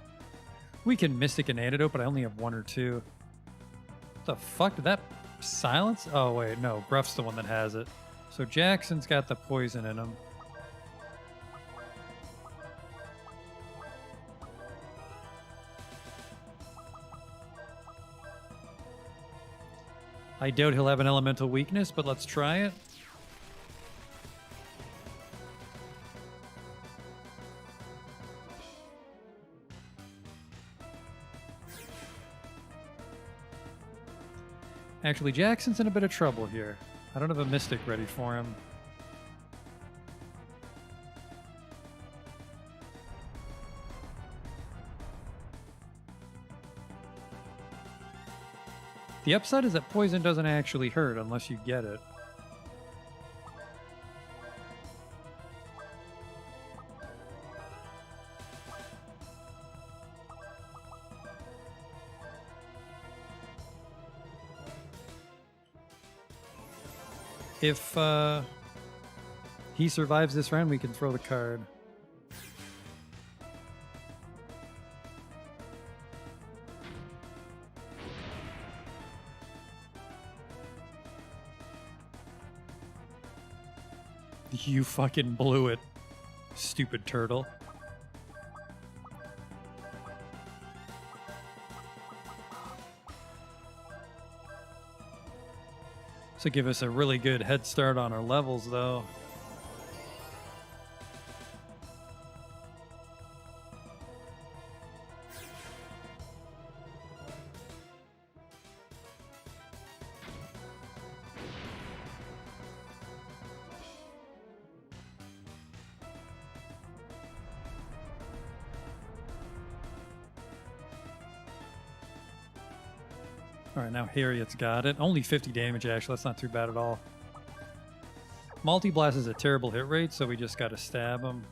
We can Mystic an Antidote, but I only have 1 or 2. What the fuck? Did that silence? Oh, wait, no. Gruff's the one that has it. So Jackson's got the poison in him. I doubt he'll have an elemental weakness, but let's try it. Actually, Jackson's in a bit of trouble here. I don't have a Mystic ready for him. The upside is that poison doesn't actually hurt unless you get it. If he survives this round, we can throw the card. You fucking blew it, stupid turtle. So give us a really good head start on our levels, though. Alright, now Harriet's got it. Only 50 damage, actually. That's not too bad at all. Multi-Blast is a terrible hit rate, so we just gotta stab him.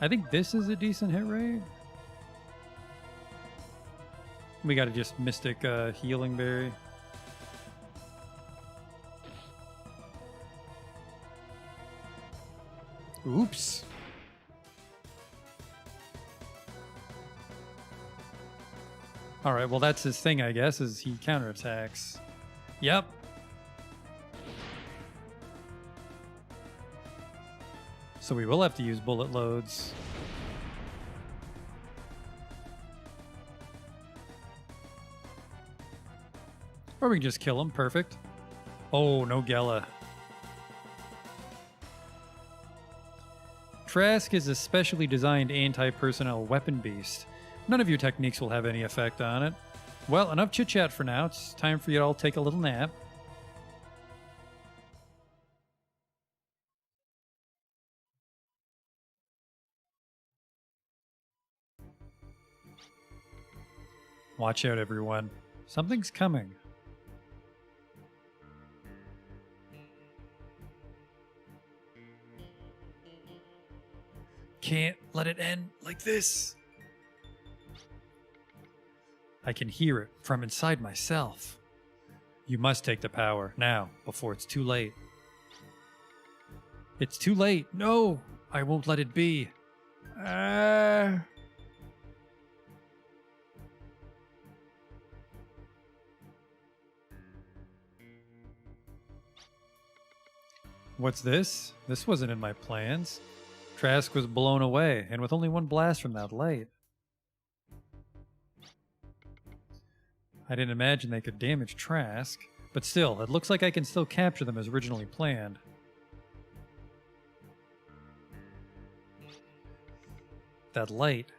I think this is a decent hit rate. We gotta just Mystic Healing Berry. Oops. Alright, well that's his thing, I guess, is he counterattacks. Yep. So we will have to use bullet loads. Or we can just kill him, perfect. Oh, no Gela. Trask is a specially designed anti-personnel weapon beast. None of your techniques will have any effect on it. Well, enough chit-chat for now. It's time for you to all take a little nap. Watch out, everyone. Something's coming. Can't let it end like this. I can hear it from inside myself. You must take the power now, before it's too late. It's too late. No, I won't let it be. What's this? This wasn't in my plans. Trask was blown away, and with only one blast from that light. I didn't imagine they could damage Trask, but still, it looks like I can still capture them as originally planned. That light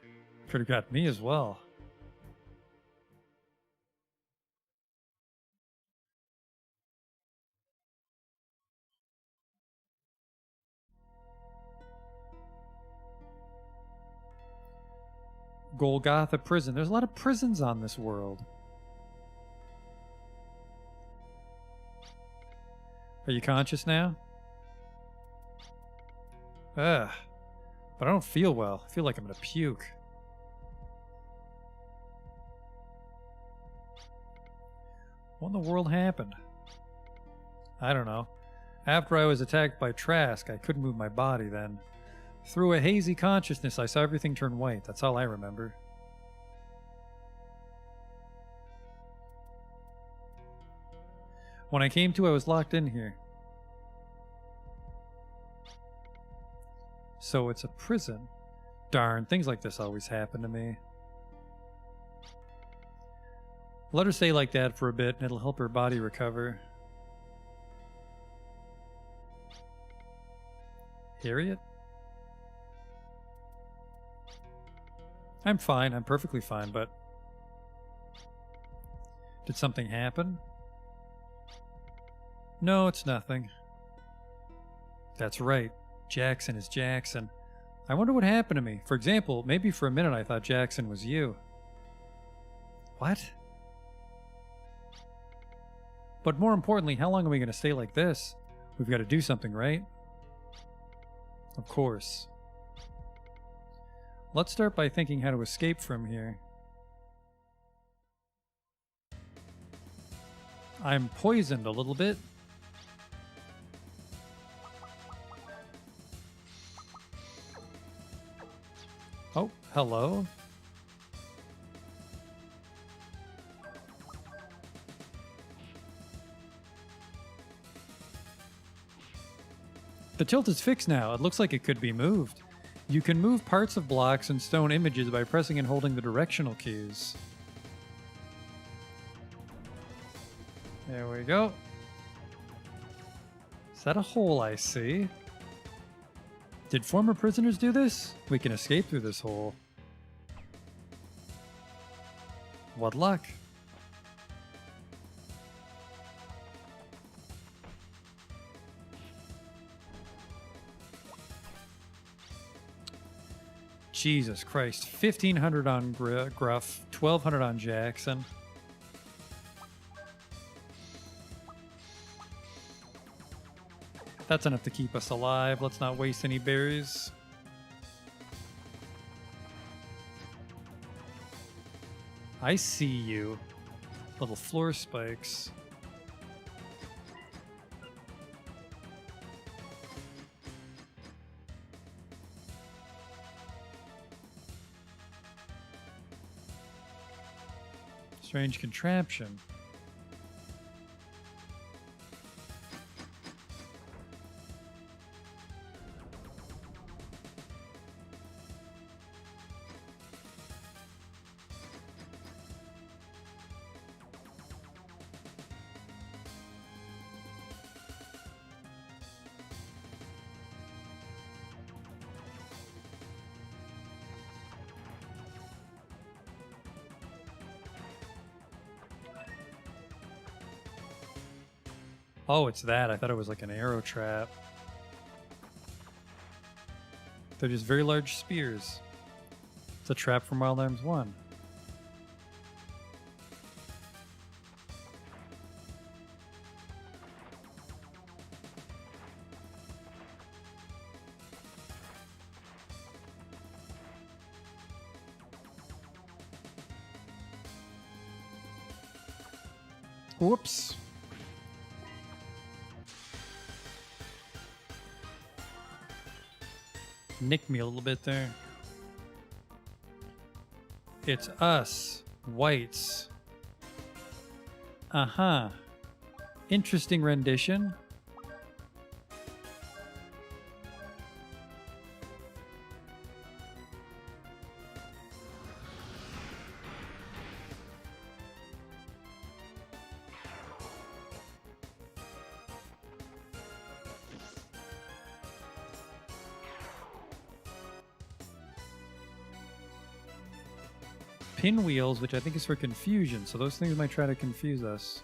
could have got me as well. Golgotha Prison. There's a lot of prisons on this world. Are you conscious now? Ugh. But I don't feel well. I feel like I'm gonna puke. What in the world happened? I don't know. After I was attacked by Trask, I couldn't move my body then. Through a hazy consciousness, I saw everything turn white. That's all I remember. When I came to, I was locked in here. So it's a prison. Darn, things like this always happen to me. Let her stay like that for a bit, and it'll help her body recover. Harriet? I'm fine. I'm perfectly fine, but... Did something happen? No, it's nothing. That's right. Jackson is Jackson. I wonder what happened to me. For example, maybe for a minute I thought Jackson was you. What? But more importantly, how long are we going to stay like this? We've got to do something, right? Of course. Let's start by thinking how to escape from here. I'm poisoned a little bit. Oh, hello. The tilt is fixed now. It looks like it could be moved. You can move parts of blocks and stone images by pressing and holding the directional keys. There we go. Is that a hole I see? Did former prisoners do this? We can escape through this hole. What luck. Jesus Christ. 1,500 on Gruff, 1,200 on Jackson. That's enough to keep us alive. Let's not waste any berries. I see you. Little floor spikes. Strange contraption. Oh, it's that. I thought it was like an arrow trap. They're just very large spears. It's a trap from Wild Arms 1. Whoops. Nicked me a little bit there. It's us, whites. Uh-huh. Interesting rendition. pinwheels, which I think is for confusion, so those things might try to confuse us.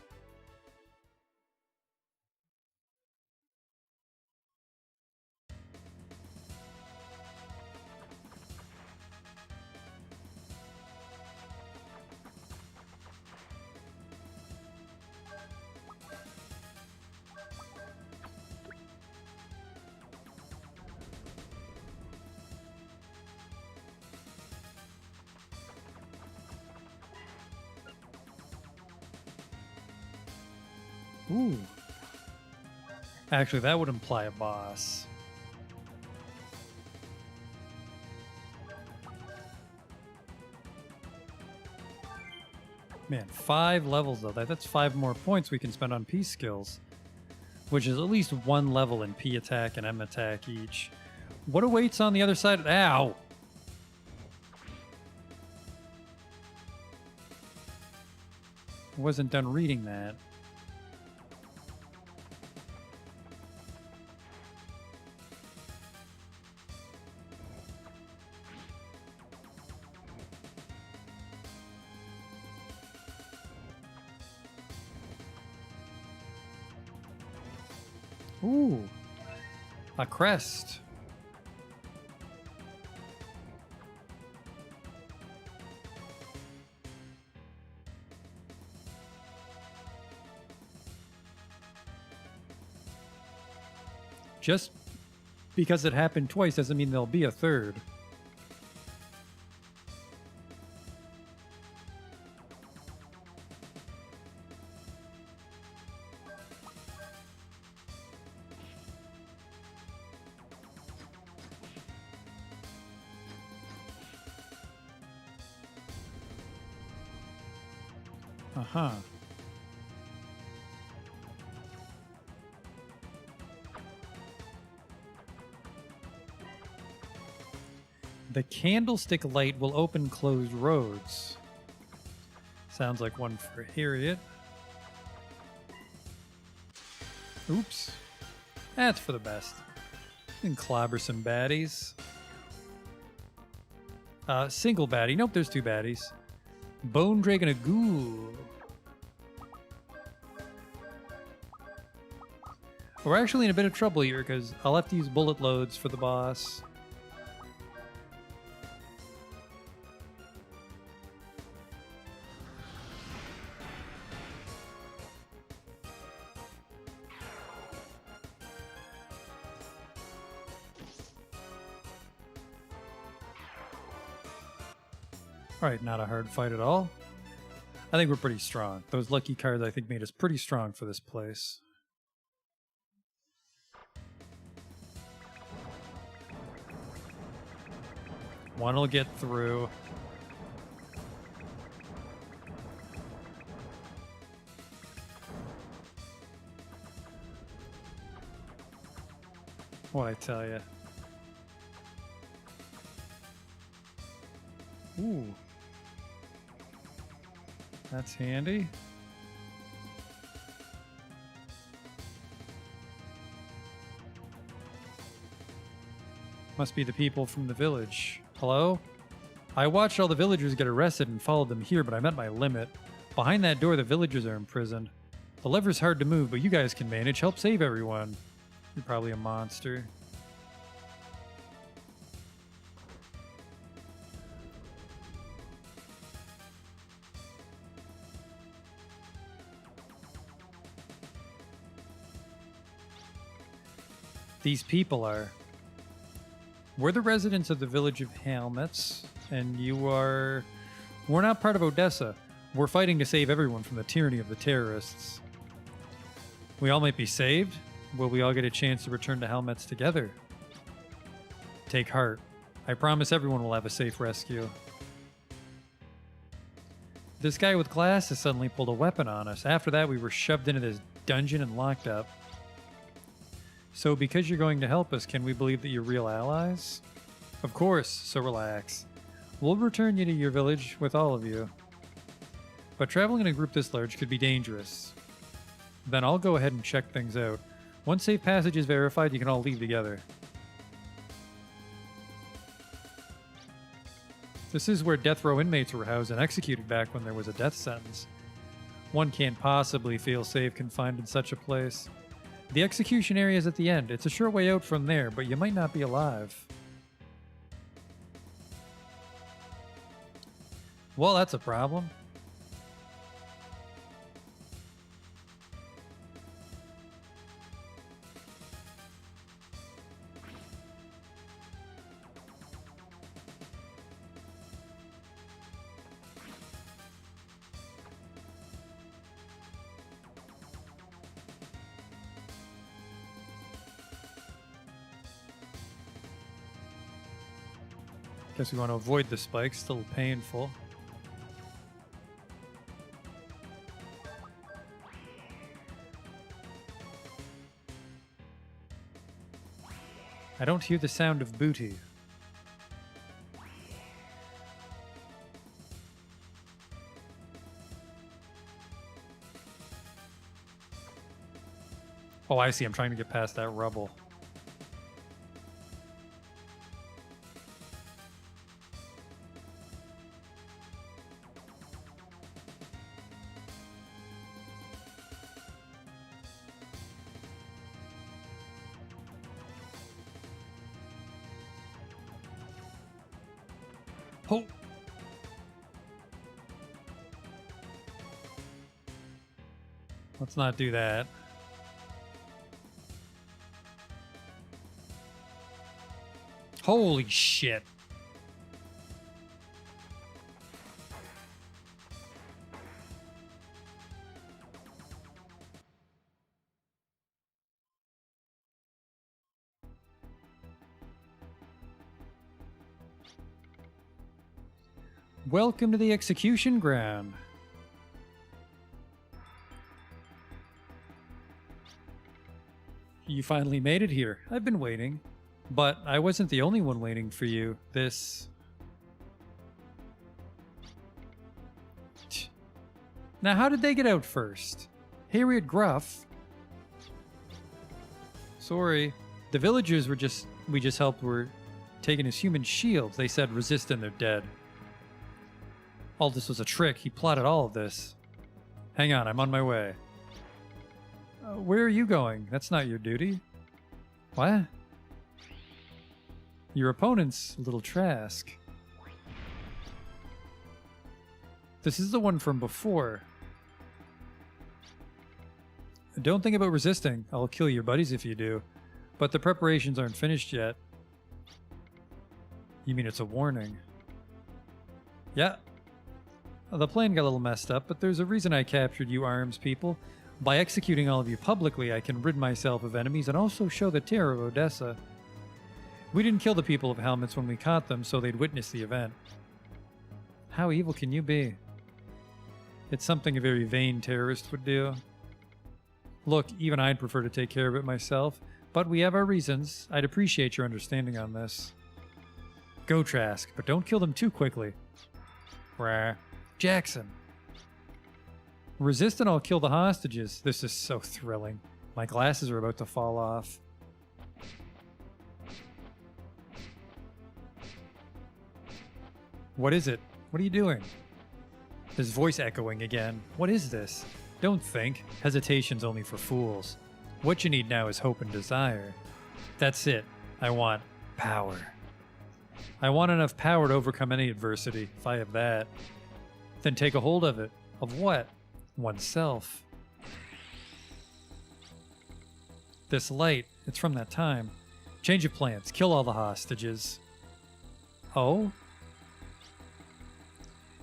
Ooh. Actually, that would imply a boss. Man, 5 levels though. That's 5 more points we can spend on P skills, which is at least 1 level in P attack and M attack each. What awaits on the other side? Ow! Wasn't done reading that. Ooh, a crest. Just because it happened twice doesn't mean there'll be a third. Uh-huh. The candlestick light will open closed roads. Sounds like one for Harriet. Oops. That's for the best. And clobber some baddies. Single baddie. Nope, there's 2 baddies. Bone Drake and a Ghoul. We're actually in a bit of trouble here because I'll have to use bullet loads for the boss. Alright, not a hard fight at all. I think we're pretty strong. Those lucky cards I think made us pretty strong for this place. One will get through. What I tell ya. Ooh. That's handy. Must be the people from the village. Hello? I watched all the villagers get arrested and followed them here, but I'm at my limit. Behind that door, the villagers are imprisoned. The lever's hard to move, but you guys can manage. Help save everyone. You're probably a monster. These people are... We're the residents of the village of Helmets, and you are... We're not part of Odessa. We're fighting to save everyone from the tyranny of the terrorists. We all might be saved. Will we all get a chance to return to Helmets together? Take heart. I promise everyone will have a safe rescue. This guy with glasses suddenly pulled a weapon on us. After that, we were shoved into this dungeon and locked up. So because you're going to help us, can we believe that you're real allies? Of course, so relax. We'll return you to your village with all of you. But traveling in a group this large could be dangerous. Then I'll go ahead and check things out. Once safe passage is verified, you can all leave together. This is where death row inmates were housed and executed back when there was a death sentence. One can't possibly feel safe confined in such a place. The execution area is at the end. It's a short way out from there, but you might not be alive. Well, that's a problem. Guess we want to avoid the spikes, still painful. I don't hear the sound of booty. Oh, I see. I'm trying to get past that rubble. Oh! Let's not do that. Holy shit. Welcome to the execution ground. You finally made it here. I've been waiting. But I wasn't the only one waiting for you. Now, how did they get out first? Harriet Gruff? Sorry. The villagers we just helped were taken as human shields. They said resist and they're dead. All this was a trick. He plotted all of this. Hang on, I'm on my way. Where are you going? That's not your duty. What? Your opponent's little Trask. This is the one from before. Don't think about resisting. I'll kill your buddies if you do. But the preparations aren't finished yet. You mean it's a warning? Yeah. The plan got a little messed up, but there's a reason I captured you arms people. By executing all of you publicly, I can rid myself of enemies and also show the terror of Odessa. We didn't kill the people of Helmets when we caught them, so they'd witness the event. How evil can you be? It's something a very vain terrorist would do. Look, even I'd prefer to take care of it myself, but we have our reasons. I'd appreciate your understanding on this. Go, Trask, but don't kill them too quickly. Rah. Jackson. Resist and I'll kill the hostages. This is so thrilling. My glasses are about to fall off. What is it? What are you doing? His voice echoing again. What is this? Don't think. Hesitation's only for fools. What you need now is hope and desire. That's it. I want power. I want enough power to overcome any adversity. If I have that, then take a hold of it. Of what? Oneself. This light, it's from that time. Change of plans. Kill all the hostages. Oh?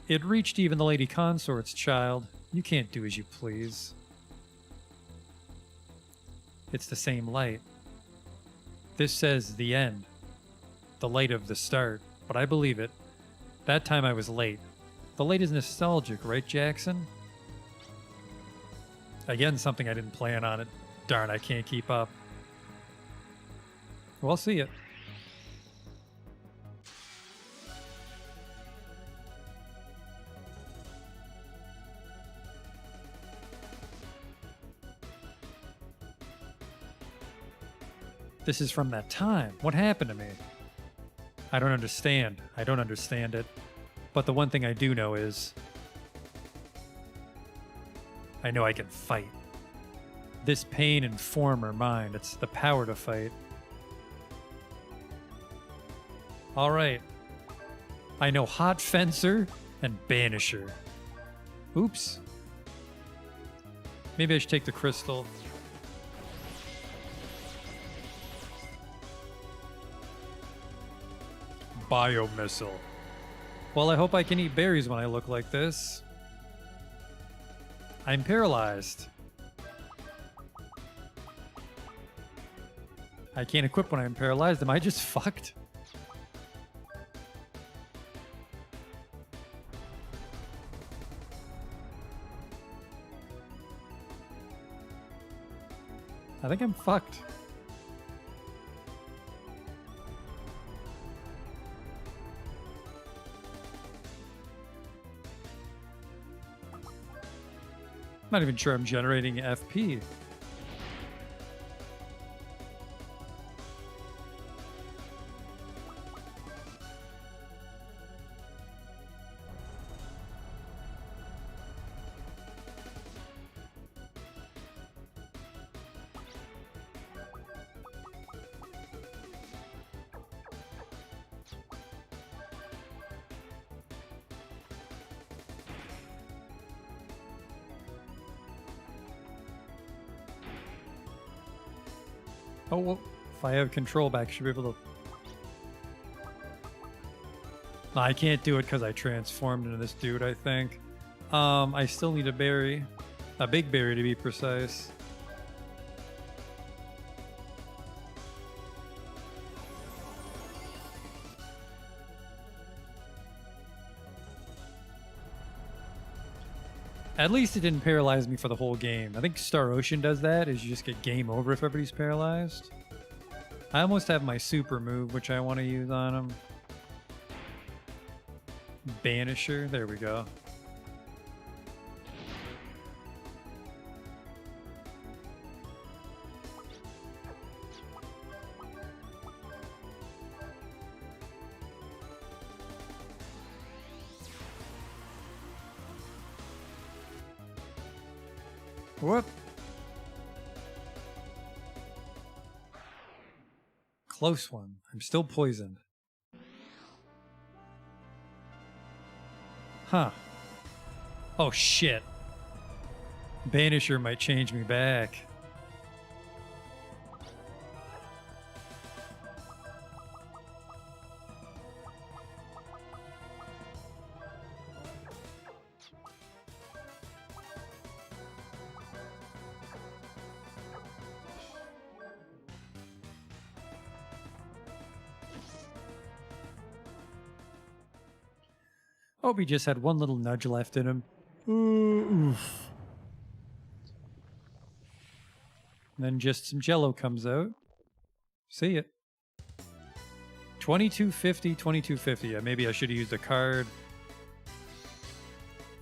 It reached even the Lady Consort's child. You can't do as you please. It's the same light. This says the end. The light of the start. But I believe it. That time I was late. The light is nostalgic, right, Jackson? Again, something I didn't plan on it. Darn, I can't keep up. Well, I'll see it. This is from that time. What happened to me? I don't understand. I don't understand it. But the one thing I do know is I know I can fight. This pain and form are mine. It's the power to fight. All right. I know Hot Fencer and Banisher. Oops. Maybe I should take the crystal. Biomissile. Well, I hope I can eat berries when I look like this. I'm paralyzed. I can't equip when I'm paralyzed. Am I just fucked? I think I'm fucked. I'm not even sure I'm generating FP. Oh, well, if I have control back, I should be able to... No, I can't do it because I transformed into this dude, I think. I still need a berry. A big berry, to be precise. At least it didn't paralyze me for the whole game. I think Star Ocean does that, is you just get game over if everybody's paralyzed. I almost have my super move, which I want to use on him. Banisher, there we go. Whoop. Close one. I'm still poisoned. Huh. Oh shit. Banisher might change me back. Hope he just had one little nudge left in him. Oof. And then just some jello comes out. See it. 2250, 2250. Yeah, maybe I should have used a card.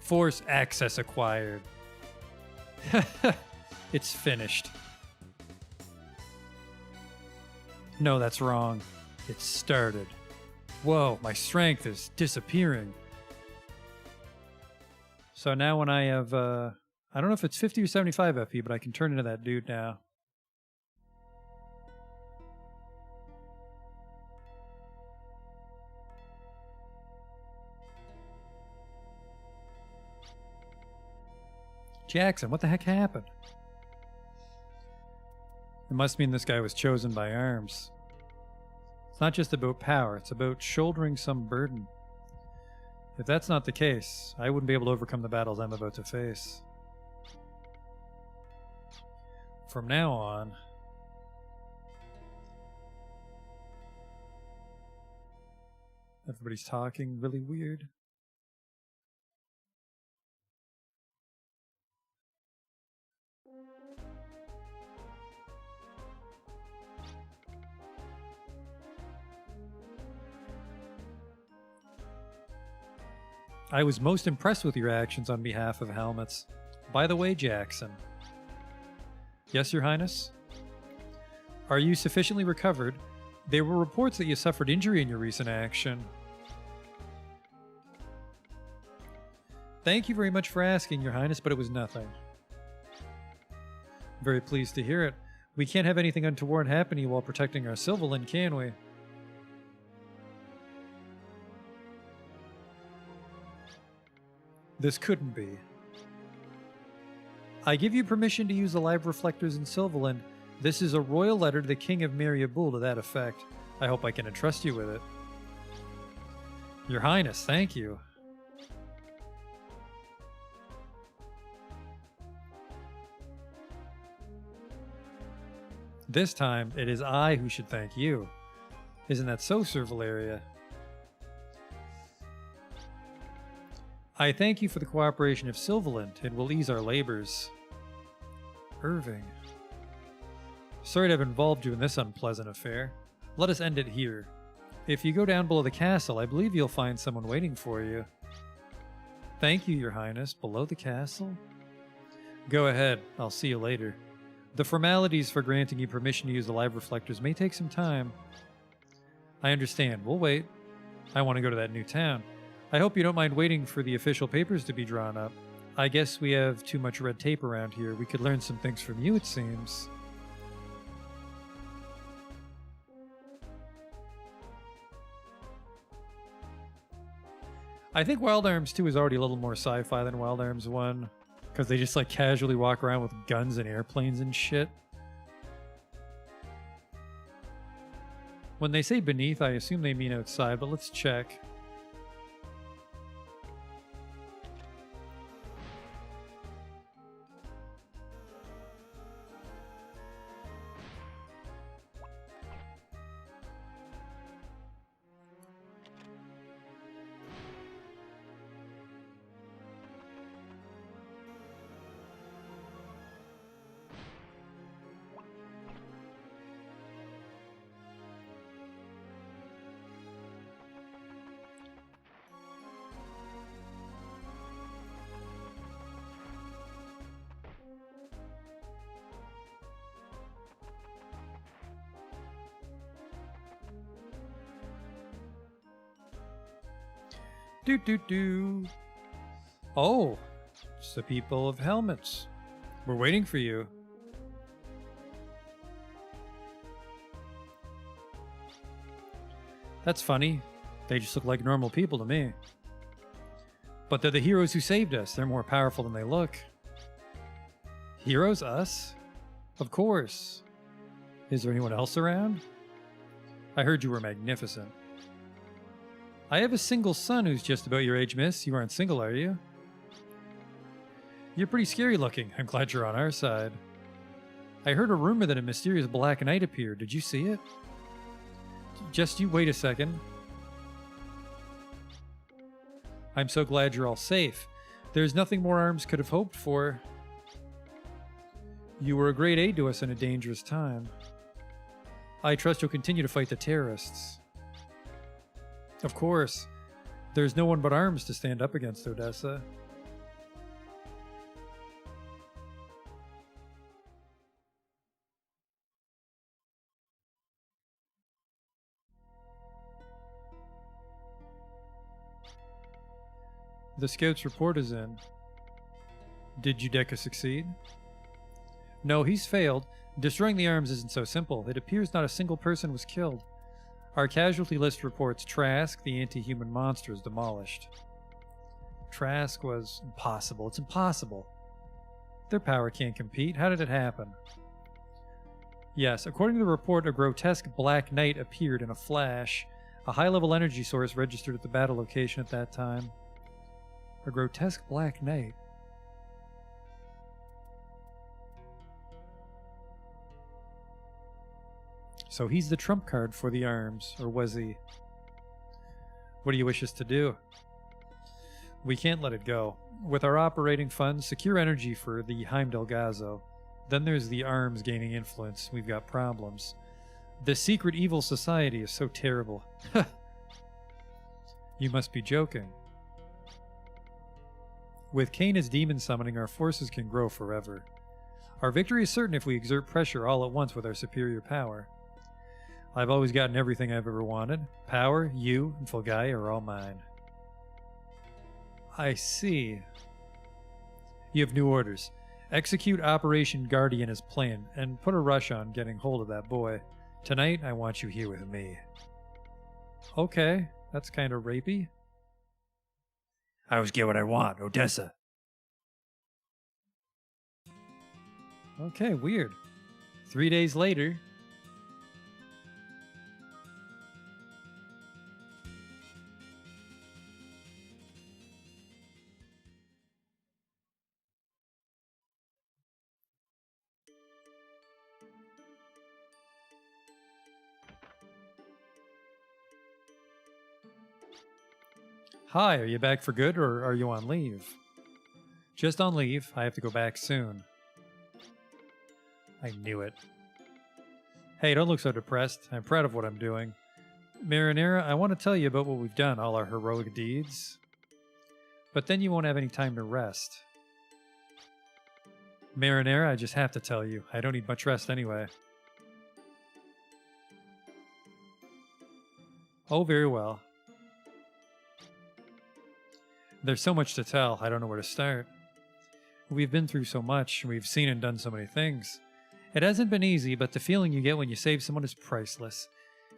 Force access acquired. It's finished. No, that's wrong. It started. Whoa, my strength is disappearing. So now when I have, I don't know if it's 50 or 75 FP, but I can turn into that dude now. Jackson, what the heck happened? It must mean this guy was chosen by ARMS. It's not just about power, it's about shouldering some burden. If that's not the case, I wouldn't be able to overcome the battles I'm about to face. From now on... Everybody's talking really weird. I was most impressed with your actions on behalf of Helmets. By the way, Jackson. Yes, Your Highness? Are you sufficiently recovered? There were reports that you suffered injury in your recent action. Thank you very much for asking, Your Highness, but it was nothing. Very pleased to hear it. We can't have anything untoward happening while protecting our Sylvain, can we? This couldn't be. I give you permission to use the live reflectors in Sylvain. This is a royal letter to the King of Mariabul to that effect. I hope I can entrust you with it. Your Highness, thank you. This time, it is I who should thank you. Isn't that so, Sir Valeria? I thank you for the cooperation of Sylvain. It will ease our labors. Irving. Sorry to have involved you in this unpleasant affair. Let us end it here. If you go down below the castle, I believe you'll find someone waiting for you. Thank you, Your Highness. Below the castle? Go ahead. I'll see you later. The formalities for granting you permission to use the live reflectors may take some time. I understand. We'll wait. I want to go to that new town. I hope you don't mind waiting for the official papers to be drawn up. I guess we have too much red tape around here. We could learn some things from you, it seems. I think Wild Arms 2 is already a little more sci-fi than Wild Arms 1. Because they just like casually walk around with guns and airplanes and shit. When they say beneath, I assume they mean outside, but let's check. Do. Oh, it's the people of helmets. We're waiting for you. That's funny. They just look like normal people to me. But they're the heroes who saved us. They're more powerful than they look. Heroes? Us? Of course. Is there anyone else around? I heard you were magnificent. I have a single son who's just about your age, miss. You aren't single, are you? You're pretty scary looking. I'm glad you're on our side. I heard a rumor that a mysterious Black Knight appeared. Did you see it? Just you wait a second. I'm so glad you're all safe. There's nothing more Arms could have hoped for. You were a great aid to us in a dangerous time. I trust you'll continue to fight the terrorists. Of course. There's no one but Arms to stand up against Odessa. The scout's report is in. Did Judecca succeed? No, he's failed. Destroying the Arms isn't so simple. It appears not a single person was killed. Our casualty list reports Trask, the anti-human monster, is demolished. Trask was impossible. It's impossible. Their power can't compete. How did it happen? Yes, according to the report, a grotesque Black Knight appeared in a flash. A high-level energy source registered at the battle location at that time. A grotesque Black Knight. So he's the trump card for the Arms, or was he? What do you wish us to do? We can't let it go. With our operating funds, secure energy for the Heimdall Gazo. Then there's the Arms gaining influence. We've got problems. The secret evil society is so terrible. You must be joking. With Kain as demon summoning, our forces can grow forever. Our victory is certain if we exert pressure all at once with our superior power. I've always gotten everything I've ever wanted. Power, you, and Fulgai are all mine. I see. You have new orders. Execute Operation Guardian as planned, and put a rush on getting hold of that boy. Tonight, I want you here with me. Okay, that's kind of rapey. I always get what I want, Odessa. Okay, weird. 3 days later. Hi, are you back for good or are you on leave? Just on leave. I have to go back soon. I knew it. Hey, don't look so depressed. I'm proud of what I'm doing. Marinara, I want to tell you about what we've done, all our heroic deeds. But then you won't have any time to rest. Marinara, I just have to tell you, I don't need much rest anyway. Oh, very well. There's so much to tell, I don't know where to start. We've been through so much, we've seen and done so many things. It hasn't been easy, but the feeling you get when you save someone is priceless.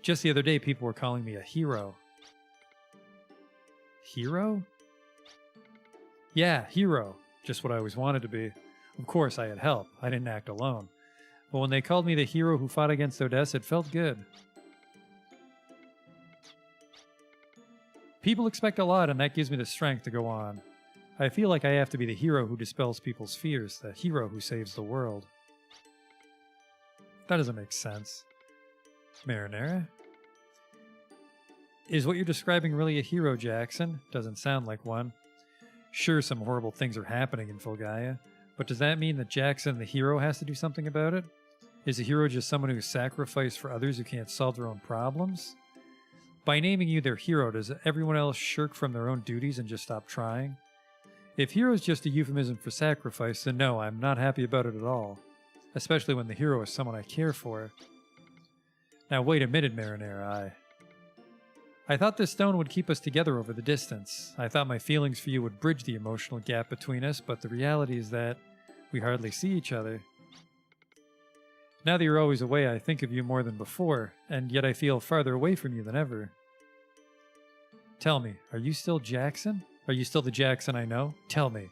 Just the other day, people were calling me a hero. Hero? Yeah, hero. Just what I always wanted to be. Of course, I had help. I didn't act alone. But when they called me the hero who fought against Odessa, it felt good. People expect a lot, and that gives me the strength to go on. I feel like I have to be the hero who dispels people's fears, the hero who saves the world. That doesn't make sense. Marinara? Is what you're describing really a hero, Jackson? Doesn't sound like one. Sure, some horrible things are happening in Fulgaia, but does that mean that Jackson, the hero, has to do something about it? Is a hero just someone who's sacrificed for others who can't solve their own problems? By naming you their hero, does everyone else shirk from their own duties and just stop trying? If hero is just a euphemism for sacrifice, then no, I'm not happy about it at all. Especially when the hero is someone I care for. Now wait a minute, Marinara, I thought this stone would keep us together over the distance. I thought my feelings for you would bridge the emotional gap between us, but the reality is that we hardly see each other. Now that you're always away, I think of you more than before, and yet I feel farther away from you than ever. Tell me, are you still Jackson? Are you still the Jackson I know? Tell me.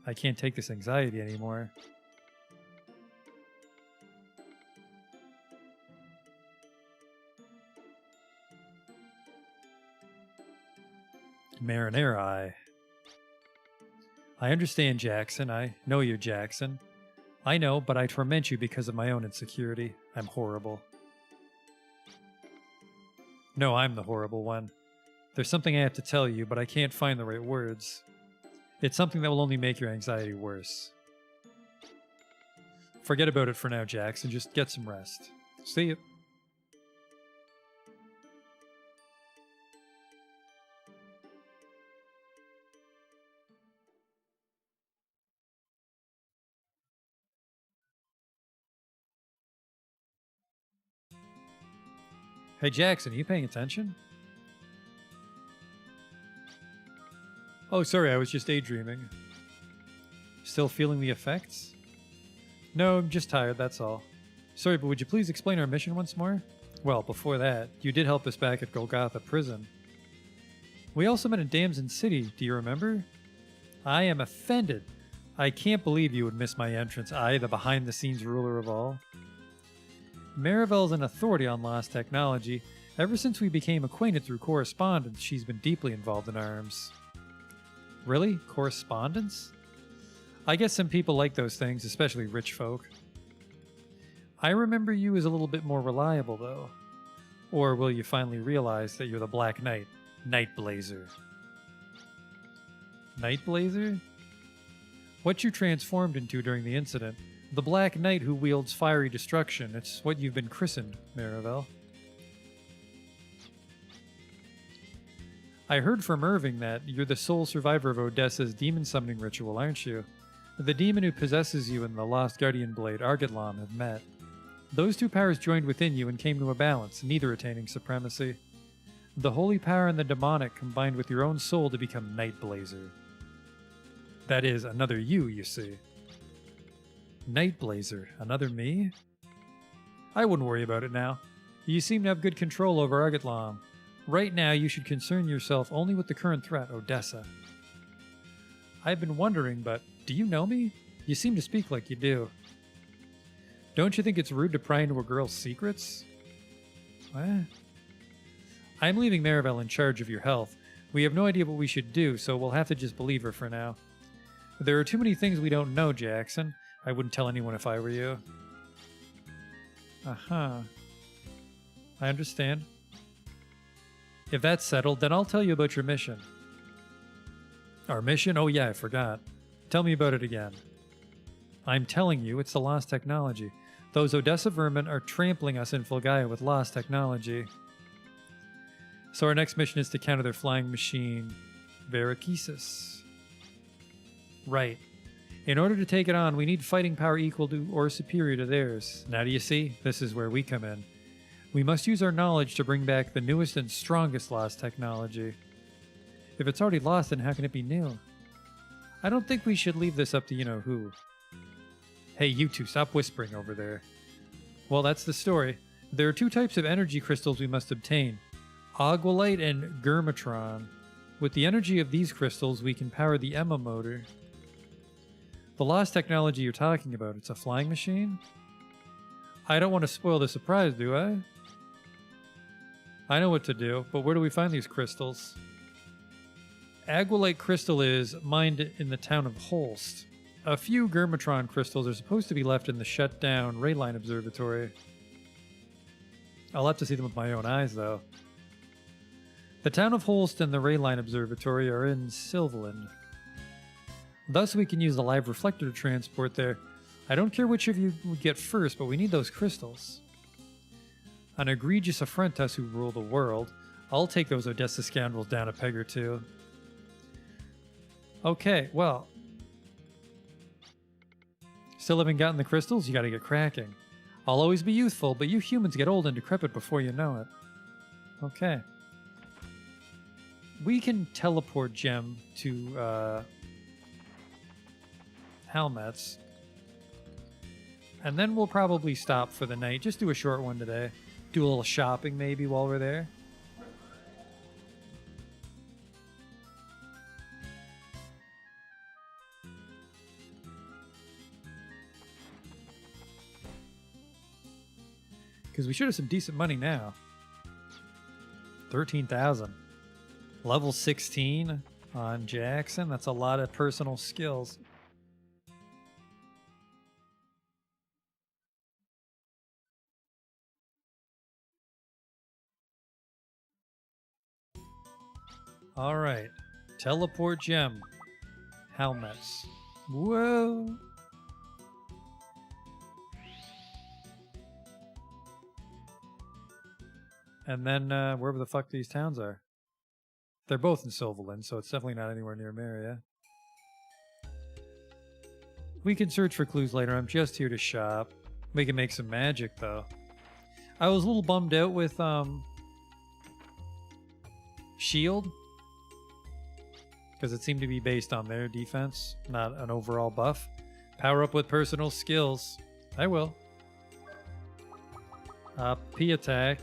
I can't take this anxiety anymore. Marinara, I understand, Jackson. I know you're Jackson. I know, but I torment you because of my own insecurity. I'm horrible. No, I'm the horrible one. There's something I have to tell you, but I can't find the right words. It's something that will only make your anxiety worse. Forget about it for now, Jackson. Just get some rest. See you. Hey, Jackson, are you paying attention? Oh, sorry, I was just daydreaming. Still feeling the effects? No, I'm just tired, that's all. Sorry, but would you please explain our mission once more? Well, before that, you did help us back at Golgotha Prison. We also met in Damson City, do you remember? I am offended. I can't believe you would miss my entrance, I, the behind-the-scenes ruler of all. Marivel's an authority on lost technology. Ever since we became acquainted through correspondence, she's been deeply involved in ARMS. Really? Correspondence? I guess some people like those things, especially rich folk. I remember you as a little bit more reliable, though. Or will you finally realize that you're the Black Knight, Nightblazer? Nightblazer? What you transformed into during the incident. The Black Knight who wields fiery destruction. It's what you've been christened, Marivel. I heard from Irving that you're the sole survivor of Odessa's demon summoning ritual, aren't you? The demon who possesses you and the lost guardian blade, Argotlam, have met. Those two powers joined within you and came to a balance, neither attaining supremacy. The holy power and the demonic combined with your own soul to become Nightblazer. That is, another you see. Nightblazer, another me? I wouldn't worry about it now. You seem to have good control over Argotlam. Right now, you should concern yourself only with the current threat, Odessa. I've been wondering, but do you know me? You seem to speak like you do. Don't you think it's rude to pry into a girl's secrets? What? I'm leaving Maribel in charge of your health. We have no idea what we should do, so we'll have to just believe her for now. There are too many things we don't know, Jackson. I wouldn't tell anyone if I were you. Uh-huh. I understand. If that's settled, then I'll tell you about your mission. Our mission? Oh yeah, I forgot. Tell me about it again. I'm telling you, it's the lost technology. Those Odessa vermin are trampling us in Fulgaia with lost technology. So our next mission is to counter their flying machine, Verakisis. Right. In order to take it on, we need fighting power equal to or superior to theirs. Now do you see? This is where we come in. We must use our knowledge to bring back the newest and strongest lost technology. If it's already lost, then how can it be new? I don't think we should leave this up to you-know-who. Hey, you two, stop whispering over there. Well, that's the story. There are two types of energy crystals we must obtain. Agualite and Germatron. With the energy of these crystals, we can power the Emma motor. The lost technology you're talking about, it's a flying machine? I don't want to spoil the surprise, do I? I know what to do, but where do we find these crystals? Agualite crystal is mined in the town of Holst. A few Germatron crystals are supposed to be left in the shut-down Rayline Observatory. I'll have to see them with my own eyes, though. The town of Holst and the Rayline Observatory are in Sylvaland. Thus, we can use the live reflector to transport there. I don't care which of you would get first, but we need those crystals. An egregious affront to us who rule the world. I'll take those Odessa scoundrels down a peg or two. Okay, well. Still haven't gotten the crystals? You gotta get cracking. I'll always be youthful, but you humans get old and decrepit before you know it. Okay. We can teleport Gem to Halmetz. And then we'll probably stop for the night. Just do a short one today. Do a little shopping maybe while we're there. Because we should have some decent money now. 13,000. Level 16 on Jackson. That's a lot of personal skills. All right. Teleport Gem. Halmetz. Whoa. And then wherever the fuck these towns are. They're both in Sylvaland, so it's definitely not anywhere near Maria. We can search for clues later. I'm just here to shop. We can make some magic, though. I was a little bummed out with Shield. Because it seemed to be based on their defense, not an overall buff. Power up with personal skills. I will. P attack.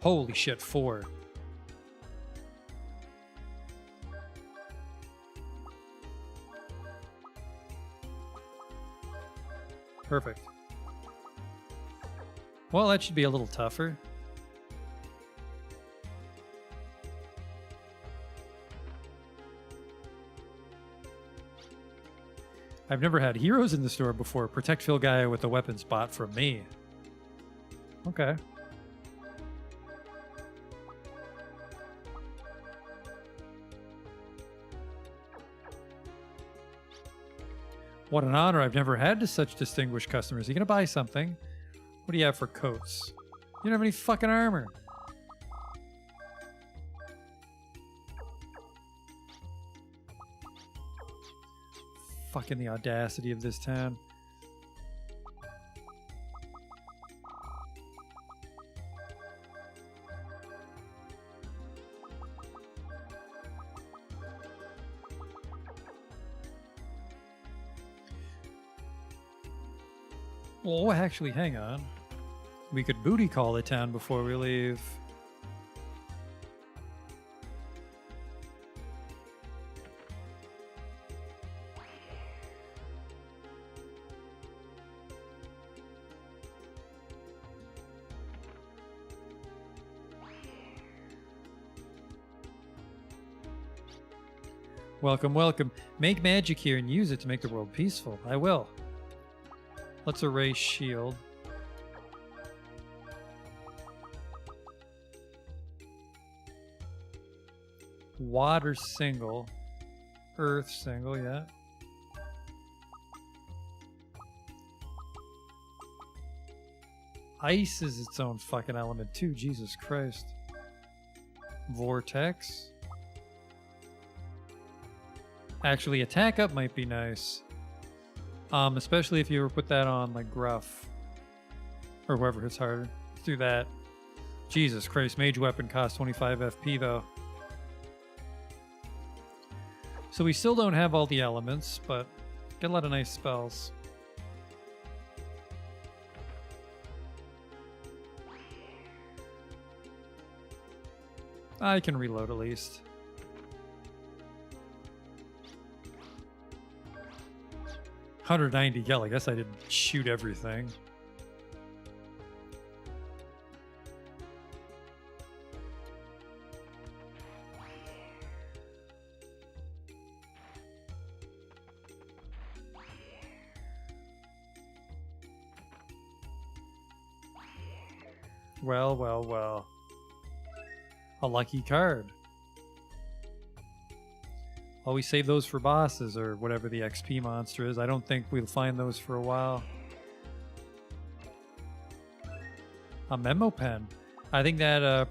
Holy shit, 4. Perfect. Well, that should be a little tougher. I've never had heroes in the store before. Protect Fulgaia with a weapon spot from me. Okay. What an honor. I've never had such distinguished customers. Are you going to buy something? What do you have for coats? You don't have any fucking armor. Fucking the audacity of this town. Oh, actually, hang on. We could booty call the town before we leave. Welcome, welcome. Make magic here and use it to make the world peaceful. I will. Let's erase shield. Water single. Earth single, yeah. Ice is its own fucking element too, Jesus Christ. Vortex. Actually, attack up might be nice. Especially if you ever put that on like Gruff. Or whoever hits harder. Let's do that. Jesus Christ, mage weapon costs 25 FP though. So we still don't have all the elements, but get a lot of nice spells. I can reload at least. $190 gel. I guess I didn't shoot everything. Well, well, well. A lucky card. Always save those for bosses or whatever the XP monster is. I don't think we'll find those for a while. A memo pen. I think that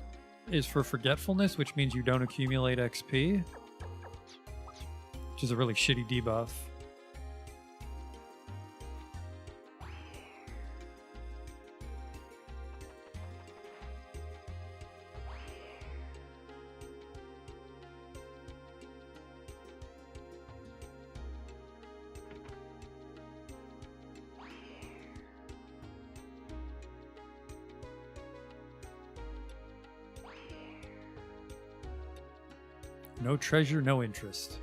is for forgetfulness, which means you don't accumulate XP. Which is a really shitty debuff. No treasure, no interest.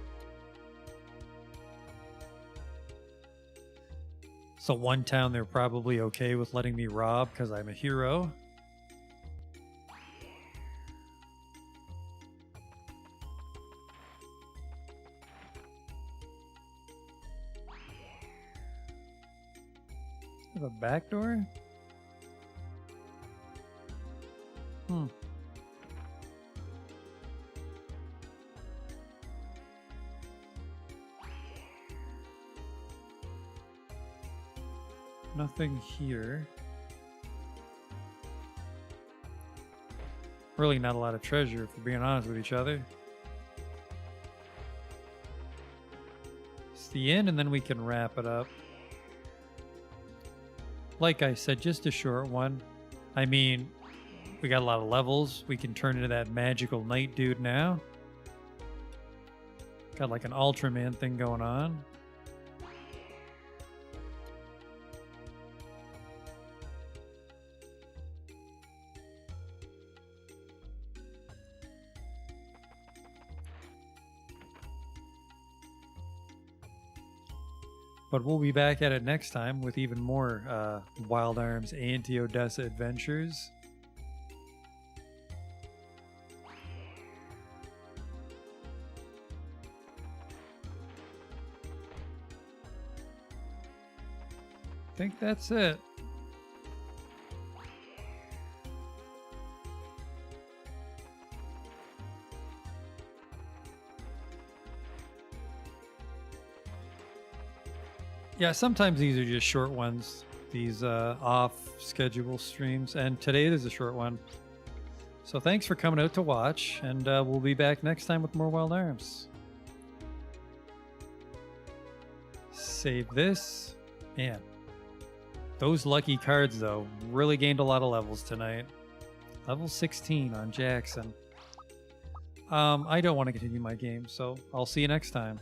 So one town they're probably okay with letting me rob because I'm a hero. Have a back door? Nothing here. Really not a lot of treasure, if we're being honest with each other. It's the end, and then we can wrap it up. Like I said, just a short one. I mean, we got a lot of levels. We can turn into that magical knight dude now. Got like an Ultraman thing going on. But we'll be back at it next time with even more Wild Arms Anti-Odessa adventures. I think that's it. Yeah, sometimes these are just short ones, these off-schedule streams, and today it is a short one. So thanks for coming out to watch, and we'll be back next time with more Wild Arms. Save this. Man, those lucky cards, though, really gained a lot of levels tonight. Level 16 on Jackson. I don't want to continue my game, so I'll see you next time.